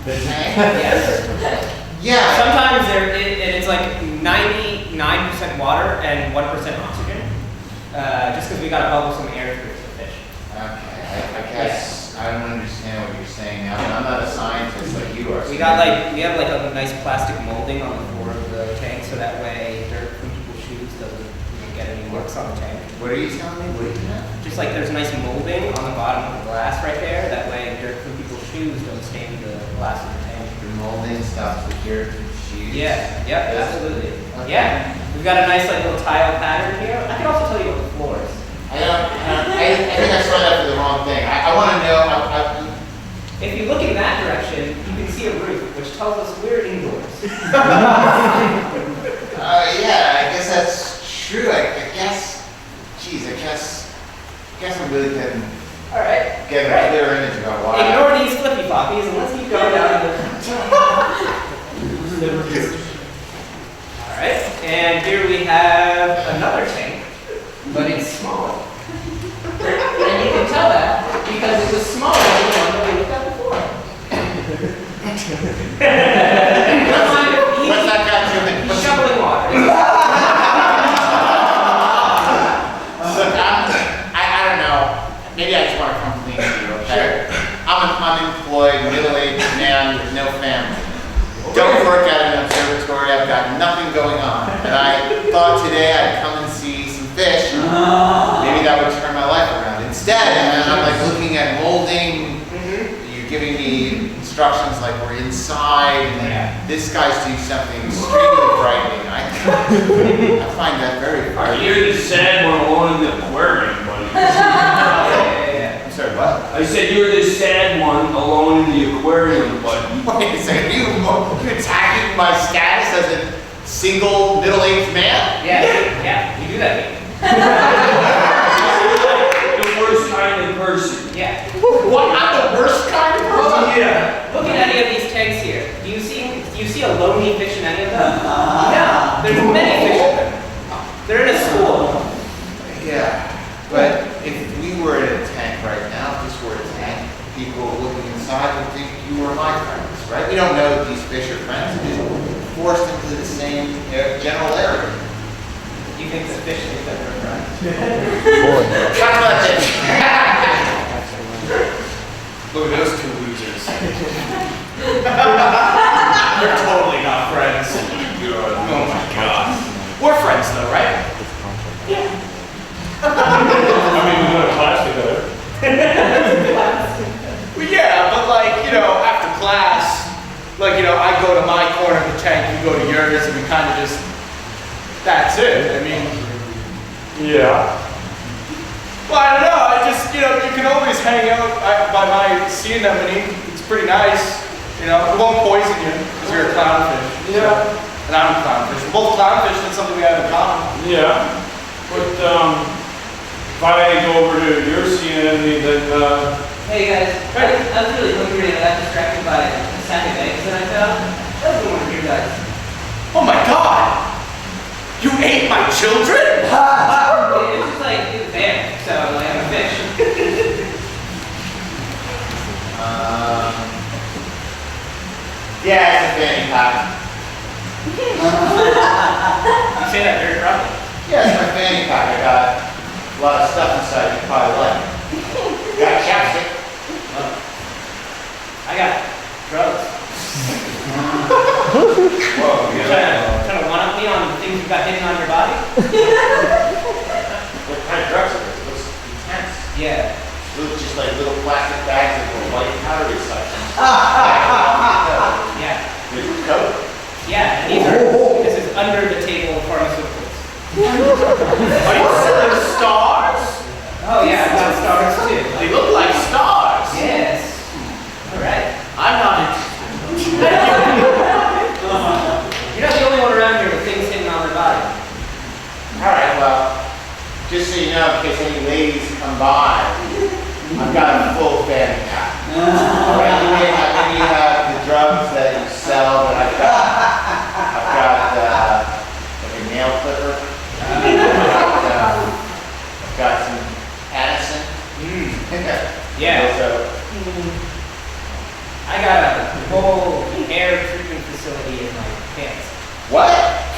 The tank? Yes. Yeah. Sometimes it's like 99% water and 1% oxygen. Just because we got to bubble some air through it to the fish. Okay, I guess I don't understand what you're saying now. I'm not a scientist like you are. We have like a nice plastic molding on the floor of the tank, so that way dirt from people's shoes doesn't get any marks on the tank. What are you telling me? What do you have? Just like there's nice molding on the bottom of the glass right there, that way dirt from people's shoes don't stain the glass of the tank. The molding stops the dirt from shoes. Yeah, yep, absolutely. Okay. Yeah, we've got a nice like little tile pattern here. I can also tell you about the floors. I think I signed up for the wrong thing. I want to know. If you look in that direction, you can see a roof, which tells us we're indoors. Yeah, I guess that's true. I guess I'm really getting All right. a clear image about why. Ignore these flippy floppies and let's keep going down the. All right, and here we have another tank, but it's smaller. And you can tell that because it was smaller than the one that we looked at before. What's that guy doing? He's shoveling water. Look, I don't know. Maybe I just want to come clean to you, okay? I'm an unemployed, middle-aged man with no family. Don't work at an observatory. I've got nothing going on. And I thought today I'd come and see some fish. Maybe that would turn my life around. Instead, I'm like looking at molding. You're giving me instructions like we're inside, and this guy's doing something extremely frightening. I find that very frightening. You're the sad one alone in the aquarium, buddy. I'm sorry, what? I said you're the sad one alone in the aquarium, buddy. Wait a second, you attacking my status as a single middle-aged man? Yeah, you do that. The worst kind of person. Yeah. What? I'm the worst kind of person? Yeah. Look at any of these tanks here. Do you see a lonely fish in any of them? No. There's many fish in them. They're in a school. Yeah, but if we were in a tank right now, if this were a tank, people looking inside would think you were my friends, right? We don't know that these fish are friends. They're just forced into the same general area. You think the fish think that they're friends? Talk about this. Look at those two losers. They're totally not friends. Oh my god. We're friends though, right? I mean, we got a plastic of it. Well, yeah, but like, after class, like, I go to my corner of the tank, you go to yours, and we kind of just, that's it. I mean, Yeah. well, I don't know. I just, you can always hang out by my sea anemone. It's pretty nice. It won't poison you because you're a clownfish. Yeah. And I'm a clownfish. We're both clownfish. That's something we have in common. Yeah. But if I go over to your CNN, then Hey guys, I was really hungry and I got distracted by a sack of eggs that I found. That was one of you guys. Oh my god! You ate my children? It was just like, it was there, so like I'm a fish. Yeah, it's a fanny pack. You say that very proudly. Yeah, it's my fanny pack. I got a lot of stuff inside you probably like. Got chapstick. I got drugs. Whoa, You're trying to one-up me on the things you got hidden on your body? What kind of drugs are those? Looks intense. Yeah. Look just like little plastic bags of white powder sections. Yeah. With coke. Yeah, and this is under the table pharmaceuticals. Are you selling stars? Oh yeah, I've got stars too. They look like stars. Yes. All right. I'm not interested. You're not the only one around here with things hidden on their body. Alright, well, just so you know, in case any ladies come by, I've got a full fanny pack. Alright, you may have any the drugs that you sell, but I've got like a nail clipper. I've got some Addison. Yeah. So, I got a whole hair treatment facility in my pants. what?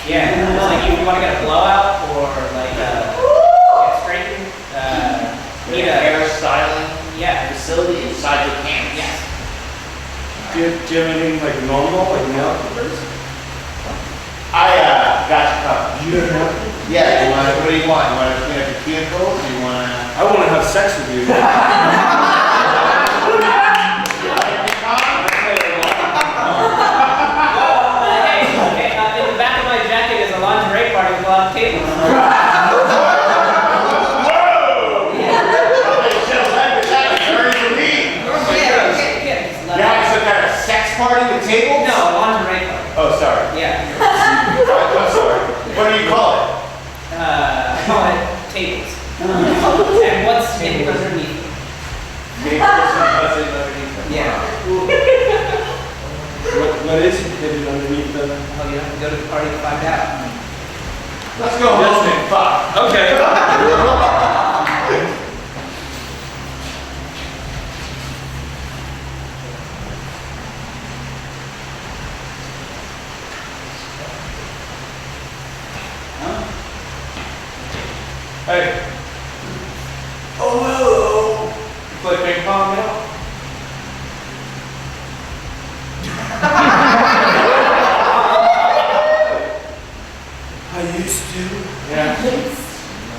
Yeah, it's like if you want to get a blowout or like get straightened, need a Hair styling yeah. facility inside your pants. Yes. Do you have anything like normal, like nail clippers? I got you covered. You don't have. Yeah, what do you want? You want to clean up your cuticles? Do you want to... I want to have sex with you. Hey, in the back of my jacket is a lingerie party with a lot of tables. Party with tables? No, a lingerie party. Oh, sorry. Yeah. I'm sorry. What do you call it? I call it tables. And what's hidden underneath? Yeah. What is hidden underneath the? Well, you have to go to the party to find out. Let's go home and fuck. Okay. Hey. Oh, hello. You play ping pong now? I used to. Yeah. A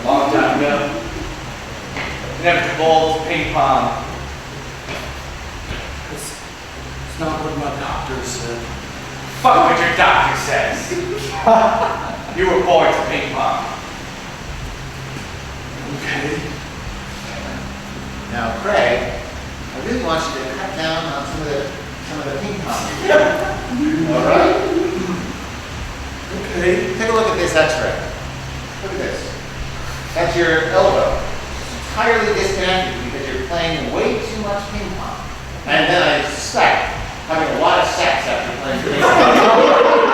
long time ago. Never divulged ping pong. It's not what my doctor said. Fuck what your doctor says. You were born to ping pong. Okay. Now, Craig, I really want you to cut down on some of the ping pong. All right? Okay. Take a look at this X-ray. Look at this. That's your elbow. It's entirely disconnected because you're playing way too much ping pong. And then I suspect having a lot of sex after playing ping pong.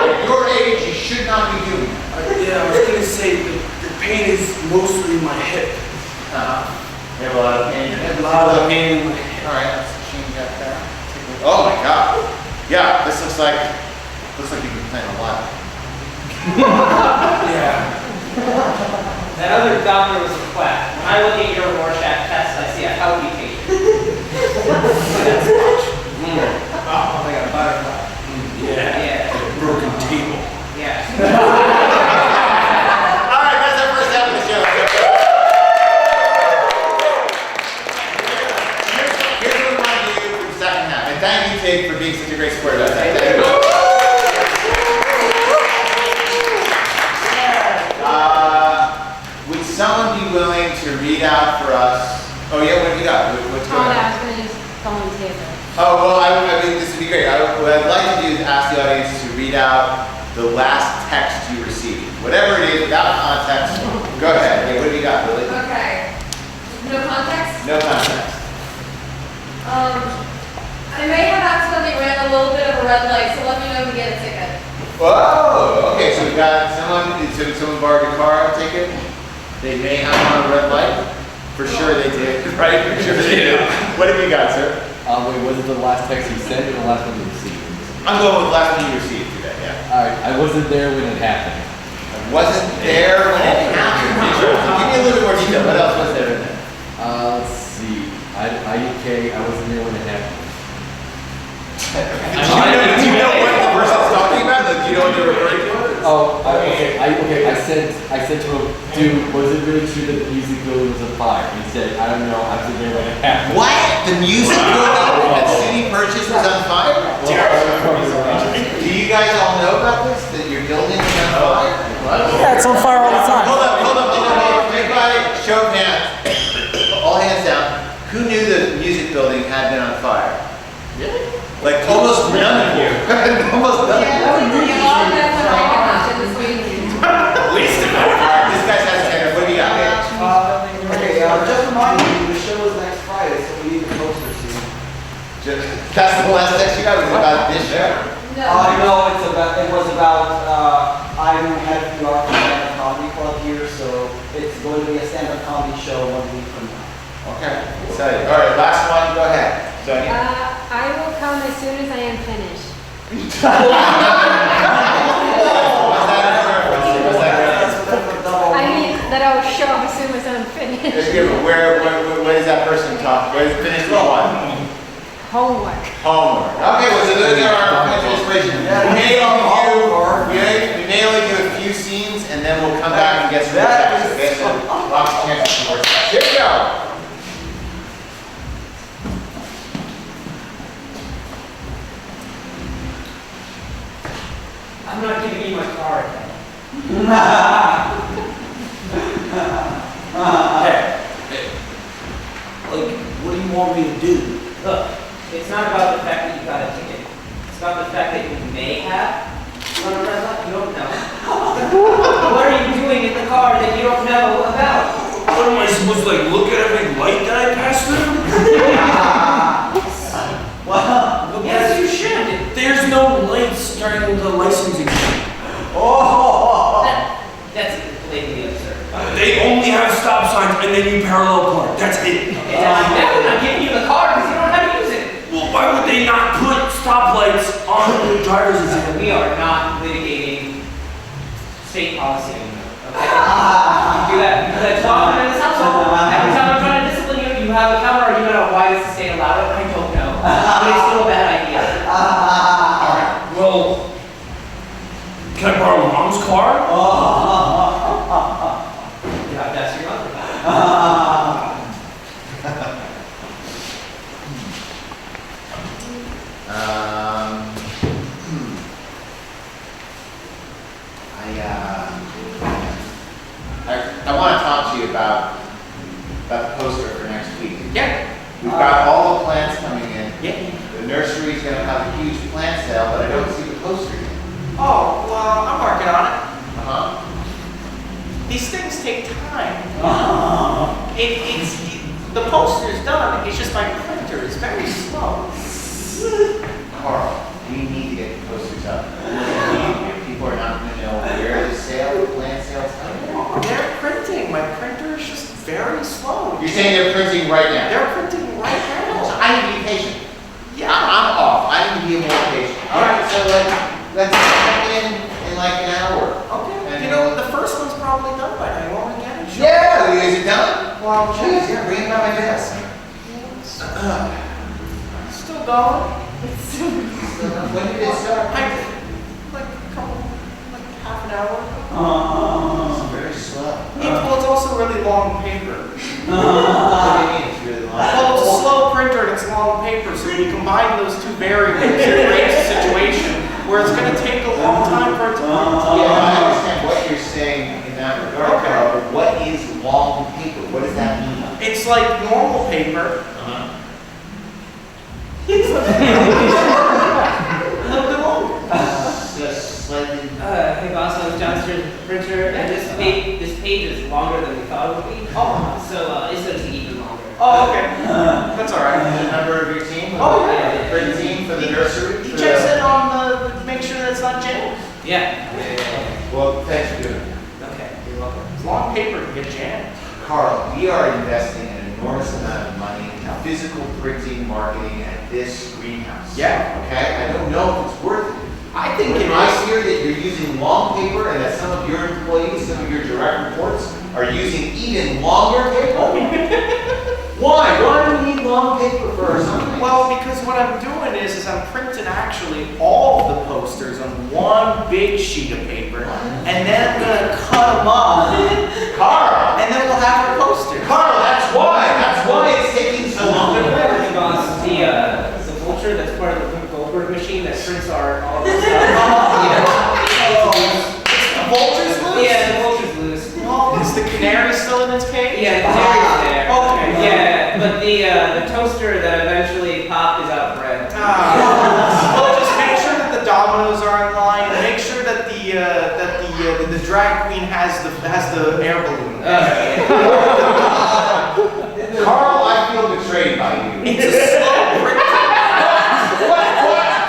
At your age, you should not be doing that. Yeah, I was gonna say the pain is mostly my hip. You have a lot of pain in your hip. A lot of pain in my hip. All right, let's change that there. Oh my God. Yeah, this looks like you've been playing a lot. Yeah. That other doctor was a quack. When I look at your Rorschach test, I see a healthy patient. Oh, I got a butterfly. Yeah. Yeah. Broken table. Yeah. All right, that's our first half of the show. Here's what we want to do for the second half. And thank you, Tig, for being such a great sport about that. Would someone be willing to read out for us? Oh yeah, what have you got? What's Oh, going no, I on? was gonna just volunteer for it. Oh, well, I mean, this would be great. What I'd like to do is ask the audience to read out the last text you received. Whatever it is, without context. Go ahead. Hey, what have you got, Lily? Okay. No context? No context. I may have accidentally ran a little bit of a red light, so let me know if you get a ticket. Whoa! Okay, so we've got someone borrowed your car, I take it? They may have on a red light? For sure they did, right? For sure they did. What have you got, sir? Wait, was it the last text you sent or the last one you received? I'm going with the last one you received today, yeah. Alright, I wasn't there when it happened. I wasn't there when it happened. Give me a little bit more detail. What else was there in there? Let's see. IDK, I wasn't there when it happened. Do you know what the person's talking about? Like, do you know what they're referring to? Oh, okay. I said to him, dude, was it really true that the music building was on fire? And he said, I don't know, I wasn't there when it happened. What? The music building at SUNY Purchase was on fire? Do you guys all know about this? That your building is on fire? Yeah, it's on fire all the time. Hold building had been on fire. Really? Like almost none of you. Almost none of you. At least a bit. Alright, this guy's has a what do you got? Just remind you, the show is next Friday, so we need the poster soon. That's the last text you got was about this show. No, it was about, I'm head of the art stand-up comedy club here, so it's going to be a stand-up comedy show 1 week from now. Okay, excited. All right, last one, go ahead. Sonia. I will come as soon as I am finished. What's that in reference to? What's that reference to? I mean, that I will show up as soon as I'm finished. Yeah, but where does that person talk? Where is finished with what? Homework. Homework. Okay, well, so those are our points of inspiration. We're nailing you a few scenes, and then we'll come back and get some more text. Okay, so lots of chances for more text. Here we go. I'm not giving you my card. Hey, like, what do you want me to do? Look, it's not about the fact that you got a ticket. It's about the fact that you may have. You want to run up? You don't know. What are you doing in the car that you don't know about? What am I supposed to, like, look at every light that I pass through? Well, Yes, you should. there's no lights during the licensing. That's blatantly absurd. They only have stop signs and then you parallel park. That's it. Okay, that's definitely not giving you the car because you don't know how to use it. Well, why would they not put stoplights on the driver's exam? We are not litigating state policy anymore. Okay? You do that talk in this household. Every time I'm trying to discipline you, you have a counter argument on why does the state allow it. I don't know. But it's still a bad idea. Alright, well, can I borrow mom's car? Yeah, that's your mother. I want to talk to you about the poster for next week. Yeah. We've got all the plants coming in. Yeah. The nursery's going to have a huge plant sale, but I don't see the poster yet. Oh, well, I'm working on it. Uh-huh. These things take time. The poster's done, it's just my printer is very slow. Carl, we need to get the posters up. People are not going to know where the plant sale's coming from. They're printing, my printer is just very slow. You're saying they're printing right now? They're printing right So now. I need to be patient. Yeah. I'm off. I need to be more patient. All right, so let's check in like an hour. Okay. You know, the first one's probably done by now. You want me to get it? Sure. Yeah, is it done? Well, geez, yeah, bring it by my desk. Still going? When did it start? Like half an hour. It's very slow. Well, it's also really long paper. What do you mean it's really long? Well, it's a slow printer and it's long paper, so when you combine those two variables, it creates a situation where it's going to take a long time for it to print. Yeah, I understand what you're saying in that regard, Carl, but what is long paper? What does that mean? It's like normal paper. A little bit longer. Just slightly. Hey boss, I'm John's printer, and this page is longer than we thought it would be. Oh. So it's going to take even longer. Oh, okay. That's all right. The member of your team? Oh, yeah. For the team, for the nursery? He checks in on the, make sure that it's not jammed. Yeah. Well, thanks for doing it. Okay, you're welcome. It's long paper to get jammed. Carl, we are investing an enormous amount of money in physical printing marketing at this greenhouse. Yeah. Okay? I don't know if it's worth it. I think When it I is. hear that you're using long paper and that some of your employees, some of your direct reports are using even longer paper. Why? Why do we need long paper for something? Well, because what I'm doing is I'm printing actually all of the posters on one big sheet of paper, and then I'm gonna cut them up, Carl! and then we'll have our posters. Carl, that's why! That's why it's taking so long to print. Hey boss, the vulture that's part of the Goldberg machine that prints all of the stuff. The vulture's loose? Yeah, the vulture's loose. Well, is the canary still in its cage? Yeah, the canary's there. Okay. Yeah, but the toaster that eventually popped is out of bread. Well, just make sure that the dominoes are in line. Make sure that the drag queen has the air balloon. Carl, I feel betrayed by you. It's a slow prick.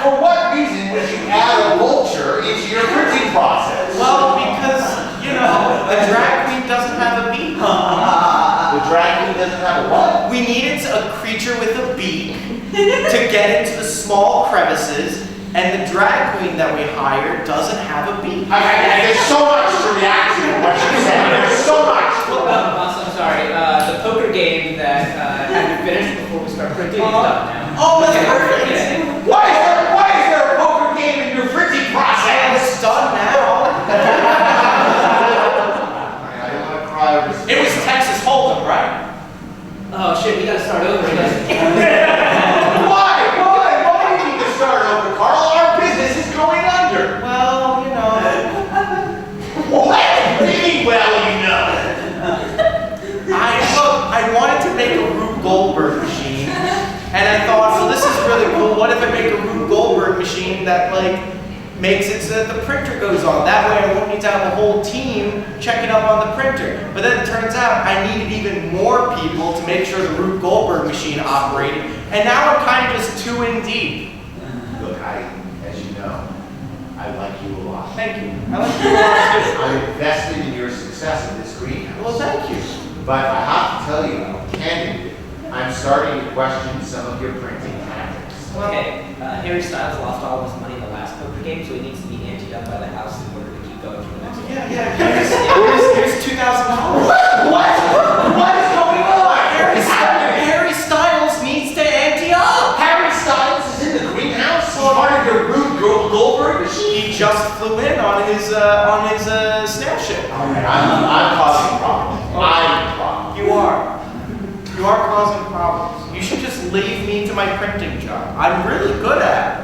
For what reason would you add a vulture into your printing process? Well, because the drag queen doesn't have a beak. The drag queen doesn't have a what? We needed a creature with a beak to get into the small crevices, and the drag queen that we hired doesn't have a beak. There's so much to react to what you said. There's so much. Boss, I'm sorry. The poker game that had to finish before we start printing is done now. Oh, that's perfect. Yeah. Why is there a poker game in your printing process? It's done now. I don't want to cry over this. It was Texas Hold'em, right? Oh shit, we gotta start over again. Why do you need to start over, Carl? Our business is going under. Well, What? Really well, I wanted to make a Rube Goldberg machine, and I thought, well, this is really cool. What if I make a Rube Goldberg machine that makes it so that the printer goes on? That way, I won't need to have a whole team checking up on the printer. But then it turns out I needed even more people to make sure the Rube Goldberg machine operated, and now I'm kind of just two in deep. Look, as you know, I like you a lot. Thank you. I like you a lot too. I'm invested in your success in this greenhouse. Well, thank you. But I have to tell you, candidly, I'm starting to question some of your printing tactics. Okay, Harry Styles lost all of his money in the last poker game, so he needs to be anteed up by the house in order to keep going for the next one. Here's $2,000. What is going on? Harry Styles needs to ante up. Harry Styles is in the greenhouse? Part of your Rube Goldberg machine? He just flew in on his snail ship. I'm causing problems. You are. You are causing problems. You should just leave me to my printing job. I'm really good at it.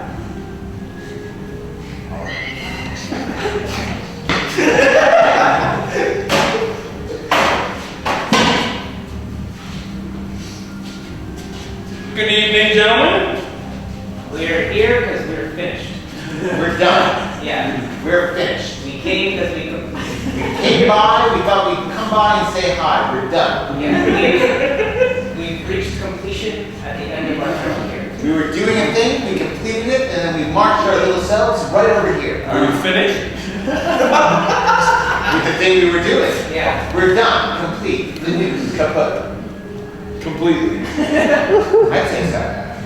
Good evening, gentlemen. We're here because we're finished. We're done. Yeah. We're finished. We came because we could. Came by, we thought we'd come by and say hi. We're done. Yeah, we've reached completion at the end of our term here. We were doing a thing, we completed it, and then we marched our little selves right over here. Are you finished? With the thing we were doing. Yeah. We're done, complete, the news, kaput. Completely. I'd say so.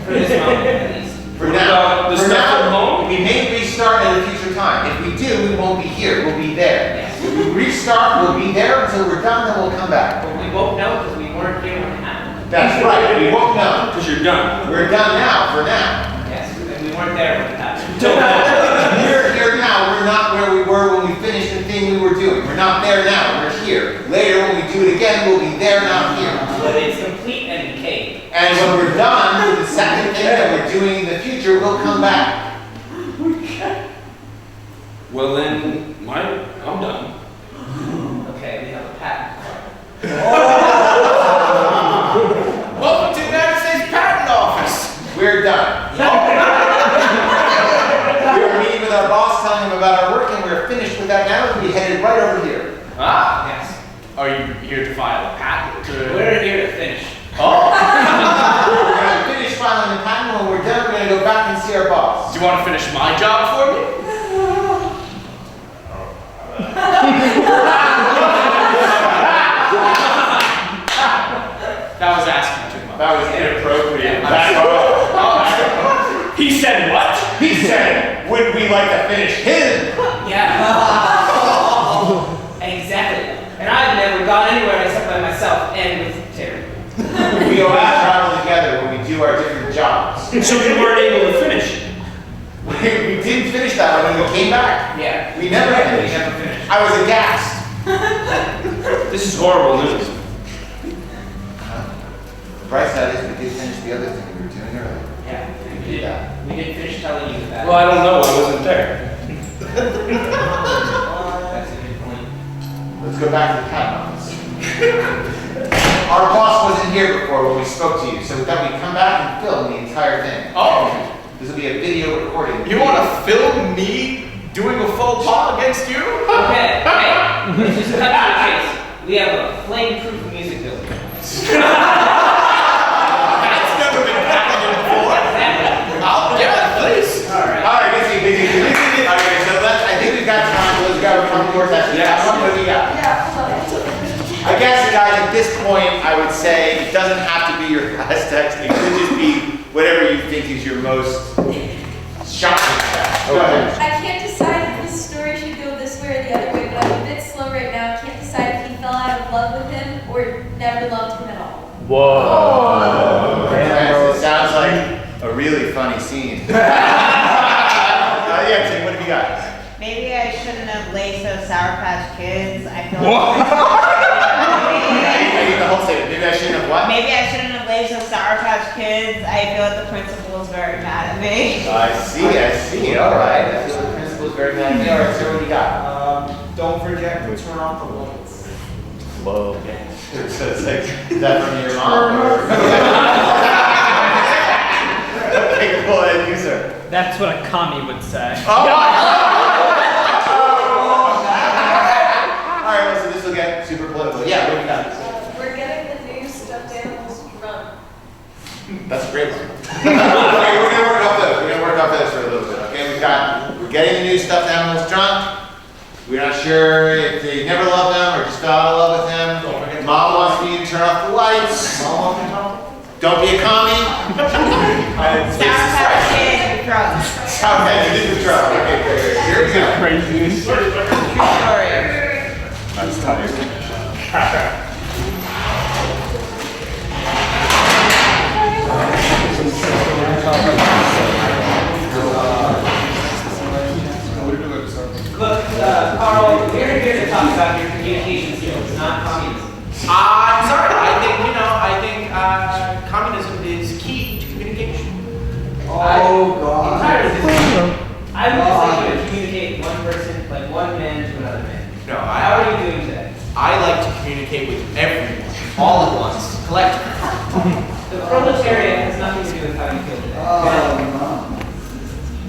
For this moment, at least. For What now, about the for stuff now, at home? we may restart at a future time. If we do, we won't be here, we'll be there. Yes. If we restart, we'll be there until we're done, then we'll come back. But we won't know because we weren't here when it happened. That's right, we won't know. Because you're done. We're done now, for now. Yes, and we weren't there when it happened. We're here now, we're not where we were when we finished the thing we were doing. We're not there now, we're here. Later, when we do it again, we'll be there, not here. But it's complete and decayed. And when we're done with the second thing that we're doing in the future, we'll come back. Well then, I'm done. Okay, we have a patent. Welcome to the United States Patent Office. We're done. We were meeting with our boss, telling him about our work, and we're finished with that now, and we headed right over here. Ah, Yes. are you here to file a patent? We're here to finish. Oh. We're gonna finish filing the patent. When we're done, we're gonna go back and see our boss. Do you want to finish my job for me? That was asking too much. That was inappropriate. Back off. He said what? He said, would we like to finish him? Yeah. Exactly. And I've never gone anywhere except by myself and with Terry. We always travel together when we do our different jobs. So you weren't able to finish. We didn't finish that one when we came back. Yeah. We never We finished. never finished. I was aghast. This is horrible news. The bright side is we did finish the other thing we were doing earlier. Yeah. We did that. We did finish telling you that. Well, I don't know. I wasn't there. That's a good point. Let's go back to the patent office. Our boss wasn't here before before when we spoke to you. So we thought we'd come back and film the entire thing. Oh, This will be a video recording. you want to film me doing a faux pas against you? Okay, hey, let's just cut to the chase. We have a flame-proof music video. That's never been happening before. Yeah, please. All right. All right, busy. Okay, so I think we've got time. Let's go. Come to session. Yes. What do you got? Yeah, hold on. I guess, guys, at this point, I would say it doesn't have to be your last text. It could just be whatever you think is your most shocking text. Go ahead. I can't decide if this story should go this way or the other way, but I'm a bit slow right now. I can't decide if he fell out of love with him or never loved him at all. Whoa. It sounds like a really funny scene. Yeah, Tim, what have you got? Maybe I shouldn't have laced those Sour Patch Kids. I feel I need the whole statement. Maybe I shouldn't have what? Maybe I shouldn't have laced those Sour Patch Kids. I feel like the principal is very mad at me. I see. All right. I feel the principal's very mad at me. All right, so what do you got? Don't forget to turn off the lights. Whoa. So it's like, is that from your mom? Or? Okay, go ahead, you, sir. That's what a commie would say. All right, so this will get super political. Yeah, what do you got? We're getting the new stuffed animals drunk. That's a great one. Okay, we're gonna work off those for a little bit. Okay, we're getting the new stuffed animals drunk. We're not sure if they never loved them or just fell out of love with him. Mom wants me to turn off the lights. Don't be a commie. Sour Patch Kids drunk. Sour Patch Kids drunk. Okay, great. Here we go. Crazy. Sorry. That's tight. Look, Carl, we're here to talk about your communication skills, not communism. I'm sorry. I think communism is key to communication. Oh, God. I'm tired of this. I would just like you to communicate one person, like one man to another man. No, How are you doing today? I like to communicate with everyone, all at once, collectively. The proletariat has nothing to do with how you feel today.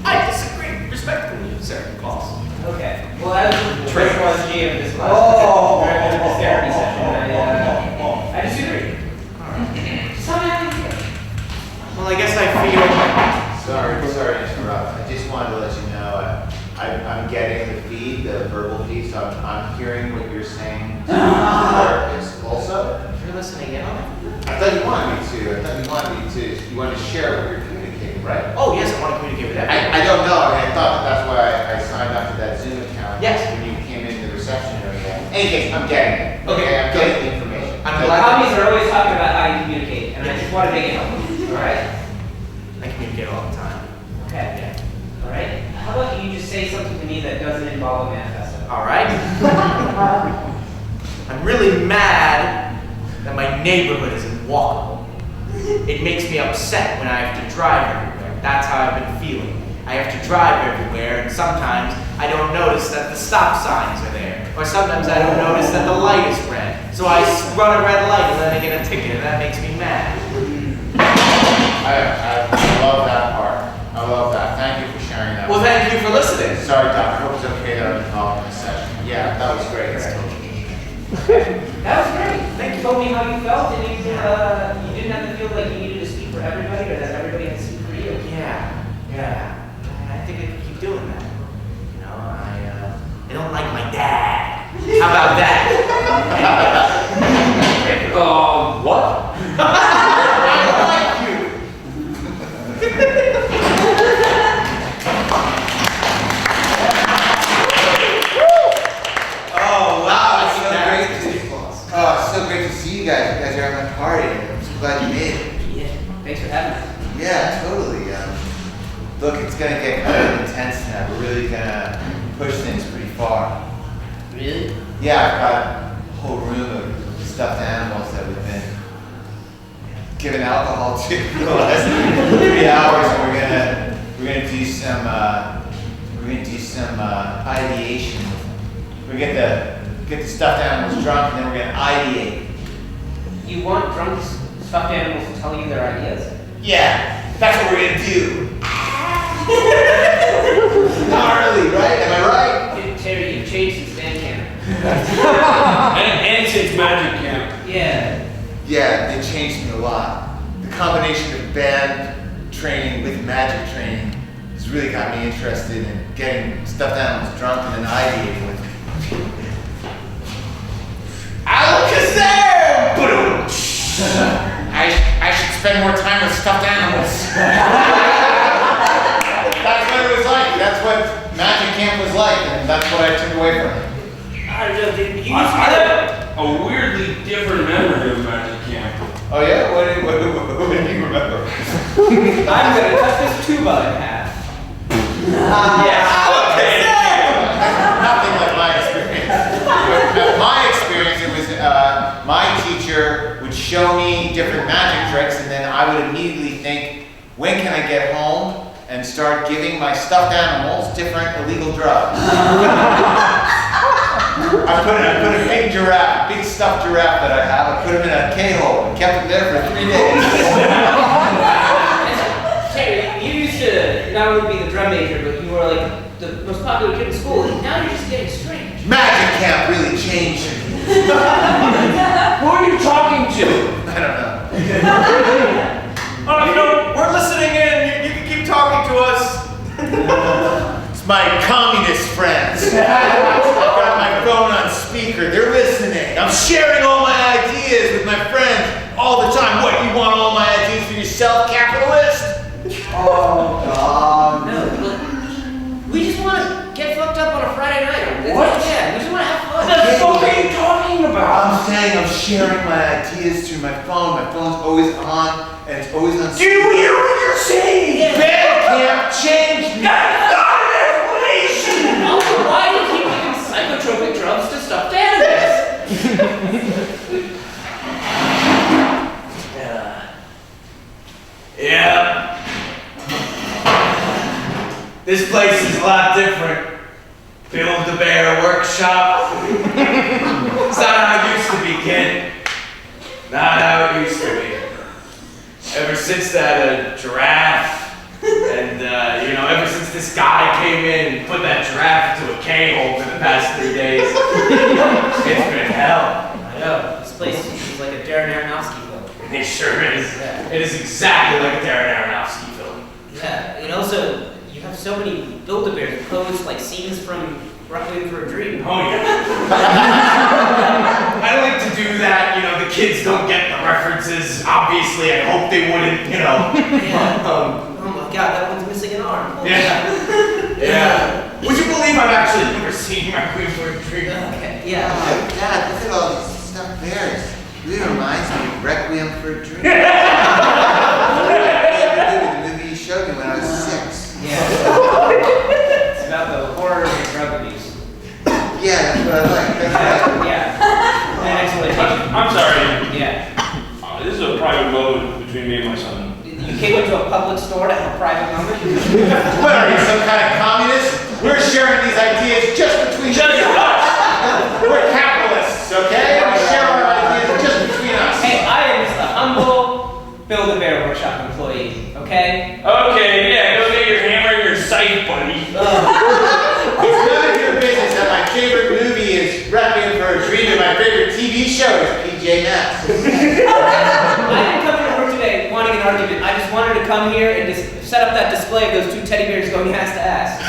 I disagree respectfully, sir. Boss. Okay. Well, as the first one G of this class, during the therapy session, I disagree. Just tell me how you feel. Well, I guess I feel. Sorry to interrupt. I just wanted to let you know I'm getting the feed, the verbal feed, so I'm hearing what you're saying to the therapist also. You're listening in on it? I thought you wanted me to. You wanted to share what you're communicating, right? Oh, yes, I want to communicate with everyone. I don't know. I thought that's why I signed up to that Zoom account. Yes. When you came into the reception area. In any case, I'm getting it. Okay, I'm getting the information. I'm So- glad Commies are always talking about how you communicate, and I just want to make it helpful. All right? I communicate all the time. Okay. All right. How about you just say something to me that doesn't involve a manifesto? All right. I'm really mad that my neighborhood isn't walkable. It makes me upset when I have to drive everywhere. That's how I've been feeling. I have to drive everywhere, and sometimes I don't notice that the stop signs are there. Or sometimes I don't notice that the light is red. So I run a red light and then I get a ticket, and that makes me mad. I love that part. I love that. Thank you for sharing that. Well, thank you for listening. Sorry, Doc. I hope it's okay that I'm involved in this session. Yeah, that was great. That was great. Thank you. Told me how you felt, and you didn't have to feel like you needed to speak for everybody, or that everybody had to speak for you. Yeah. I think I could keep doing that. You know, I don't like my dad. How about that? What? I don't like you. Oh, wow. It's so great to see you. Oh, it's so great to see you guys. You guys are having a party. I'm so glad you made it. Yeah. Thanks for having us. Yeah, totally. Look, it's gonna get kind of intense now. We're really gonna push things pretty far. Really? Yeah, I've got a whole room of stuffed animals that we've been giving alcohol to for the last 3 hours, and we're gonna do some ideation. We're gonna get the stuffed animals drunk, and then we're gonna ideate. You want drunk stuffed animals to tell you their ideas? Yeah, that's what we're gonna do. Gnarly, right? Am I right? Terry, you've changed since band camp. And since magic camp. Yeah. Yeah, they changed me a lot. The combination of band training with magic training has really got me interested in getting stuffed animals drunk and then ideating with them. Alakazam! Boom! I should spend more time with stuffed animals. That's what it was like. That's what magic camp was like, and that's what I took away from it. I have a weirdly different memory of magic camp. Oh yeah? What do you remember? I'm gonna cut this tuba in half. Yeah. Okay. Nothing like my experience. My experience, it was my teacher would show me different magic tricks, and then I would immediately think, when can I get home and start giving my stuffed animals different illegal drugs? I put a big giraffe, big stuffed giraffe that I have, I put him in a K-hole and kept him there for 3 days. Terry, you used to not only be the drum major, but you were like the most popular kid in school. Now you're just getting strange. Magic camp really changed me. Who are you talking to? I don't know. We're listening in. You can keep talking to us. It's my communist friends. I've got my phone on speaker. They're listening. I'm sharing all my ideas with my friends all the time. What, you want all my ideas for yourself, capitalist? Oh, God. No, but we just want to get fucked up on a Friday night. What? Yeah, we just want to have fun. What the fuck are you talking about? I'm saying I'm sharing my ideas through my phone. My phone's always on, and it's always on. Do you hear what you're saying? Band camp changed me. That's not an explanation! Also, why do you keep giving psychotropic drugs to stuffed animals? Yeah. This place is a lot different. Build-A-Bear workshop. It's not how it used to be, kid. Not how it used to be. Ever since that giraffe, and ever since this guy came in and put that giraffe into a K-hole for the past 3 days, it's been hell. I know. This place is like a Darren Aronofsky film. It sure is. Yeah. It is exactly like a Darren Aronofsky film. Yeah, and also, you have so many Build-A-Bears posed like scenes from Requiem for a Dream. Oh yeah. I like to do that, the kids don't get the references. Obviously, I hope they wouldn't, Yeah. Oh my god, that one's missing an arm. Holy Yeah. Yeah. Would you believe I've actually never seen Requiem for a Dream? Okay, Oh yeah. my God, look at all these stuffed bears. Really reminds me of Requiem for a Dream. The movie you showed me when I was 6. Yeah. It's about the horror of drug abuse. Yeah, that's what I like. That's right. Yeah. And exploitation. I'm sorry. Yeah. This is a private moment between me and my son. You came into a public store to have a private moment? What are you, some kind of communist? We're sharing these ideas just between us. We're capitalists, okay? We share our ideas just between us. Hey, I am just a humble Build-A-Bear workshop employee, okay? Okay, yeah, go get your hammer and your scythe, buddy. It's none of your business that my favorite movie is Requiem for a Dream and my favorite TV show is PJ Masks. I didn't come into work today wanting an argument. I just wanted to come here and just set up that display of those 2 teddy bears going ass to ass.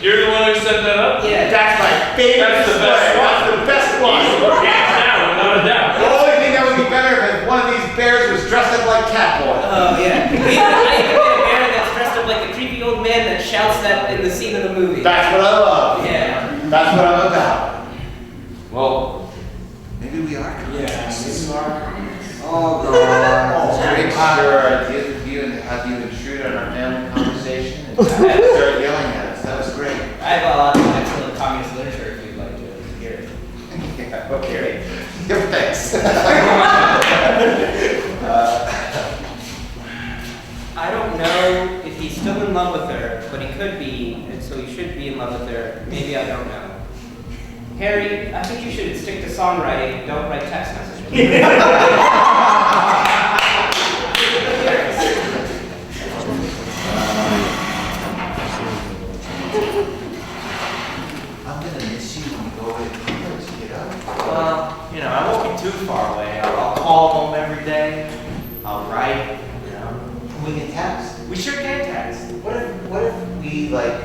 You're the one who set that up? Yeah. That's my favorite That's the display. best one. That's the best one. Hands down, without a doubt. The only thing that would be better if one of these bears was dressed up like Catboy. Oh, yeah. I even get a bear that's dressed up like a creepy old man that shouts that in the scene of the movie. That's what I love. Yeah. That's what I'm about. Well, Maybe we are communists. Oh, God. It's great to share our ideas with you and have you intrude on our family conversation and start yelling at us. That was great. I have a lot of excellent communist literature if you'd like to hear it. Yeah, okay. Yep, thanks. I don't know if he's still in love with her, but he could be, and so he should be in love with her. Maybe I don't know. Harry, I think you should stick to songwriting and don't write text messages. I'm gonna miss you when you go away to college, kiddo. Well, you know, I won't be too far away. I'll call home every day. I'll write, you know. We can text. We sure can text. What if we like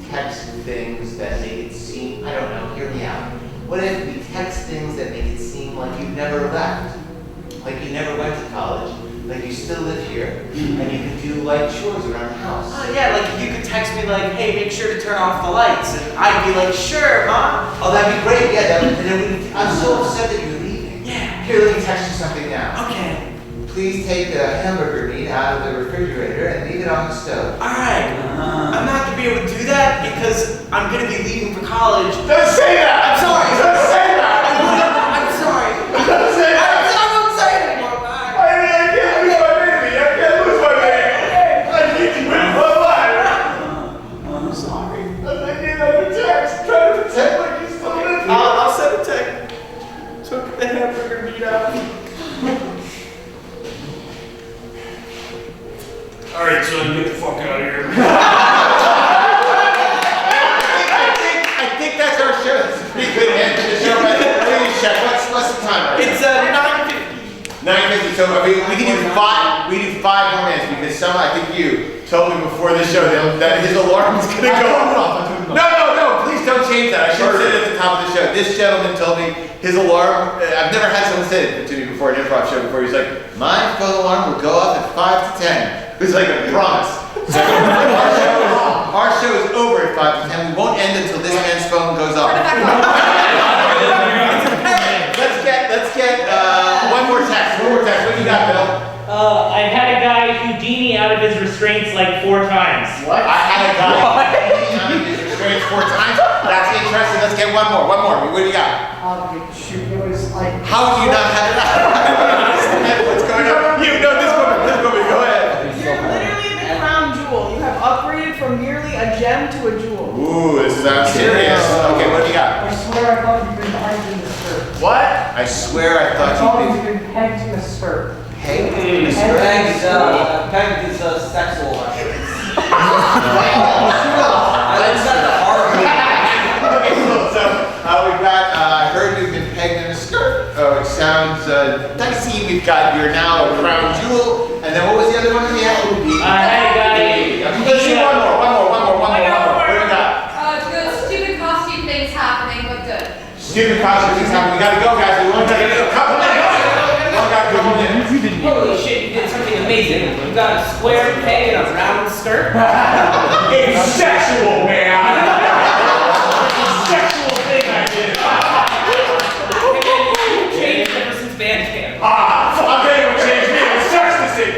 text things that make it seem, I don't know, hear me out. What if we text things that make it seem like you never left? Like you never went to college, like you still live here, and you can do like chores around the house. Oh yeah, like if you could text me like, hey, make sure to turn off the lights, and I'd be like, sure, Mom. Oh, that'd be great, yeah, that would, and then I'm so upset that you're leaving. Yeah. Here, let me text you something now. Okay. Please take the hamburger meat out of the refrigerator and leave it on the stove. Alright. I'm not gonna be able to do that because I'm gonna be leaving for college. Don't say that! I'm sorry. Don't say that! I'm sorry. Don't say that! I won't say it anymore. Bye. I can't lose my baby! I can't lose my baby! I need to win my life! I'm sorry. I need another text. Try to pretend like you still live here. I'll send a text. Took the hamburger meat out. Alright, son, get the fuck out of here. I think that's our show. That's a pretty good end to the show, but please check. What's the time right It's 9:50. 9:50, so I mean, we do 5 more minutes because I think you told me before the show that his alarm was gonna go off. No, please don't change that. I should have said it at the top of the show. This gentleman told me his alarm, I've never had someone say it to me before, an improv show before. He's like, my phone alarm will go off at 5 to 10. It was like a promise. So our show is over at 5 to 10. We won't end until this man's phone goes off. Let's get one more text. What do you got, Bill? I've had a guy Houdini out of his restraints like 4 times. What? I had a guy out of his restraints 4 times. That's interesting. Let's get one more. What do you got? Shoot, it was like. How do you not have it? What's going on? You know this woman. Go ahead. You're literally the crown jewel. You have upgraded from merely a gem to a jewel. Ooh, this is serious. Okay, what do you got? I swear I thought you'd been pegged in the skirt. What? I swear I thought You've been pegged in the skirt. Pegged in the Pegged is sexual reference. Okay, cool. So we've got, I heard you've been pegged in a skirt. Oh, it sounds dicey. We've got, you're now a crown jewel. And then what was the other one we had? I had a guy. Let's do one more. What do we got? Good stupid costume things happening, but good. Stupid costume things happening. We gotta go, guys. We only gotta go a couple minutes. Holy shit, you did something amazing. You got a square peg and a round skirt. It's sexual, man! It's a sexual thing I did. And then you changed ever since band camp. I'll tell you what changed me. It's ecstasy.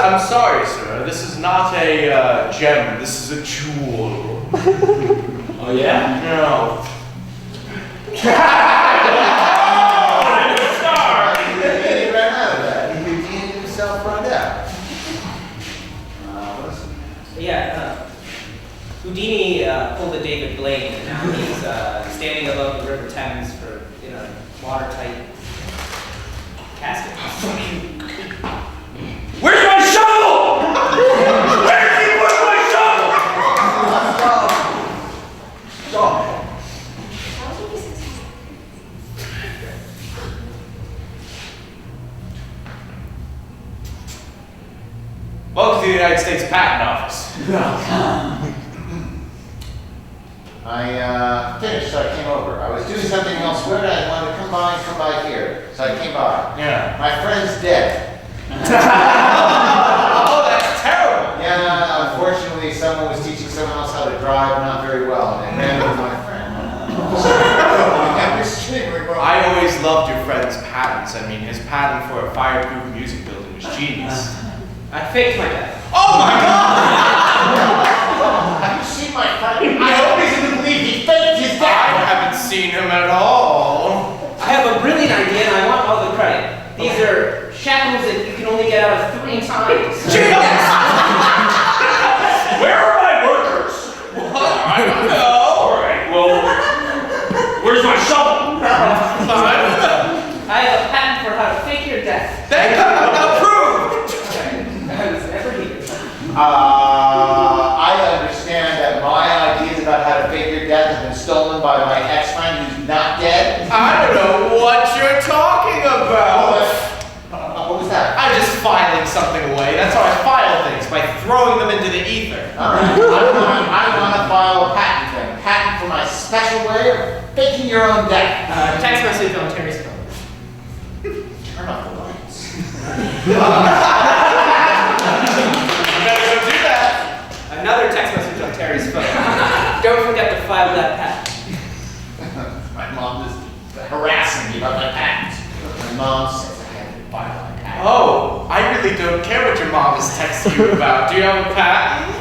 I'm sorry, sir. This is not a gem. This is a jewel. Oh yeah? No. He ran out of that. He redeemed himself right out. Yeah, Houdini pulled a David Blaine, and now he's standing above the River Thames for in a watertight casket. Where's my shovel? Where did he put my shovel? Welcome to the United States Patent Office. I finished, so I came over. I was doing something elsewhere, and I wanted to come by here. So I came by. Yeah. My friend's dead. Oh, that's terrible. Yeah, unfortunately, someone was teaching someone else how to drive not very well, and they ran over my friend. I'm extremely wrong. I always loved your friend's patents. I mean, his patent for a fireproof music building was genius. I faked my death. Oh my God! Have you seen my friend? I always didn't believe he faked his I death. haven't seen him at all. I have a brilliant idea, and I want all the credit. These are shackles that you can only get out of 3 times. Genius! I understand that my ideas about how to fake your death have been stolen by my ex-friend who's not dead. I don't know what you're talking about. What was that? I'm just filing something away. That's how I file things, by throwing them into the ether. All right. I want to file a patent thing. Patent for my special way of faking your own death. Text message on Terry's phone. Turn off the lights. You better go do that. Another text message on Terry's phone. Don't forget to file that patent. My mom is harassing me about my patent. My mom says I have to file my patent. Oh, I really don't care what your mom is texting you about. Do you have a patent?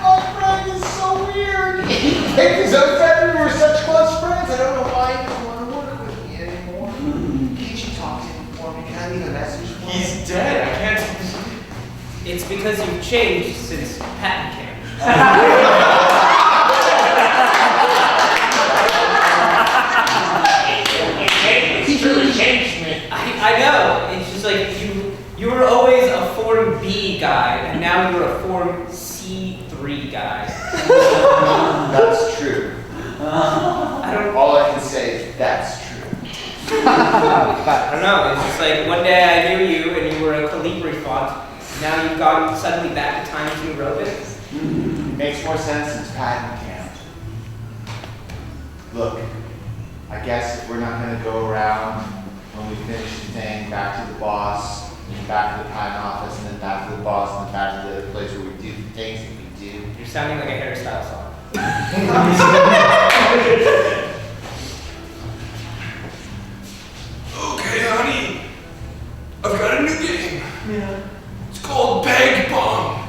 My friend is so weird. He picked his own friend. We were such close friends. I don't know why he doesn't want to work with me anymore. Can't you talk to him for me? Can I leave a message for him? He's dead. I can't. It's because you've changed since patent came. It's truly changed me. I know. It's just like you were always a Form B guy, and now you're a Form C3 guy. That's true. All I can say is that's true. I don't know. It's just like one day I knew you, and you were a Calibri font. Now you've gone suddenly back to Times New Roman. Makes more sense since patent can't. Look, I guess if we're not going to go around when we finish the thing, back to the boss, and back to the patent office, and then back to the boss, and then back to the place where we do the things that we do. You're sounding like a hairstyle song. Okay, honey. I've got a new game. Yeah. It's called Bag Bomb.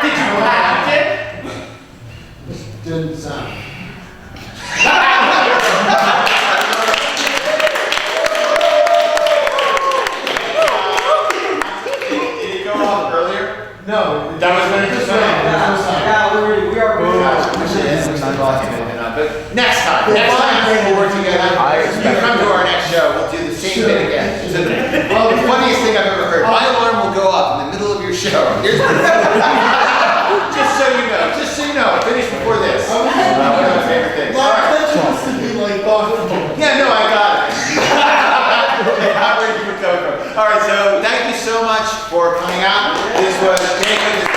Did you patent it? Didn't sound. Did it go off earlier? No. That was when it just went off. But next time we'll work together. If you come to our next show, we'll do the same thing again. It's the funniest thing I've ever heard. My alarm will go off in the middle of your show. Here's just so you know, finish before this. One of my favorite things. My intention was to be like Dr. Yeah, no, I got it. Where you were coming from. All right, so thank you so much for coming out. This was Jacob.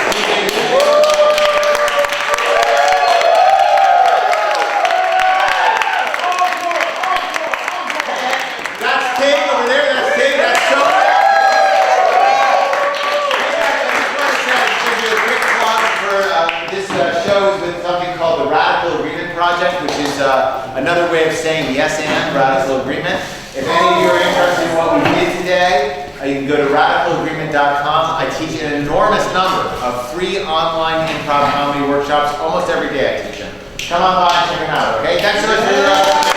That's Tig over there. That's Tig. That's so. This show is with something called the Radical Agreement Project, which is another way of saying yes and radical agreement. If any of you are interested in what we did today, you can go to radicalagreement.com. I teach an enormous number of free online improv comedy workshops almost every day. I teach them. Come on by and check them out, okay? Thanks so much for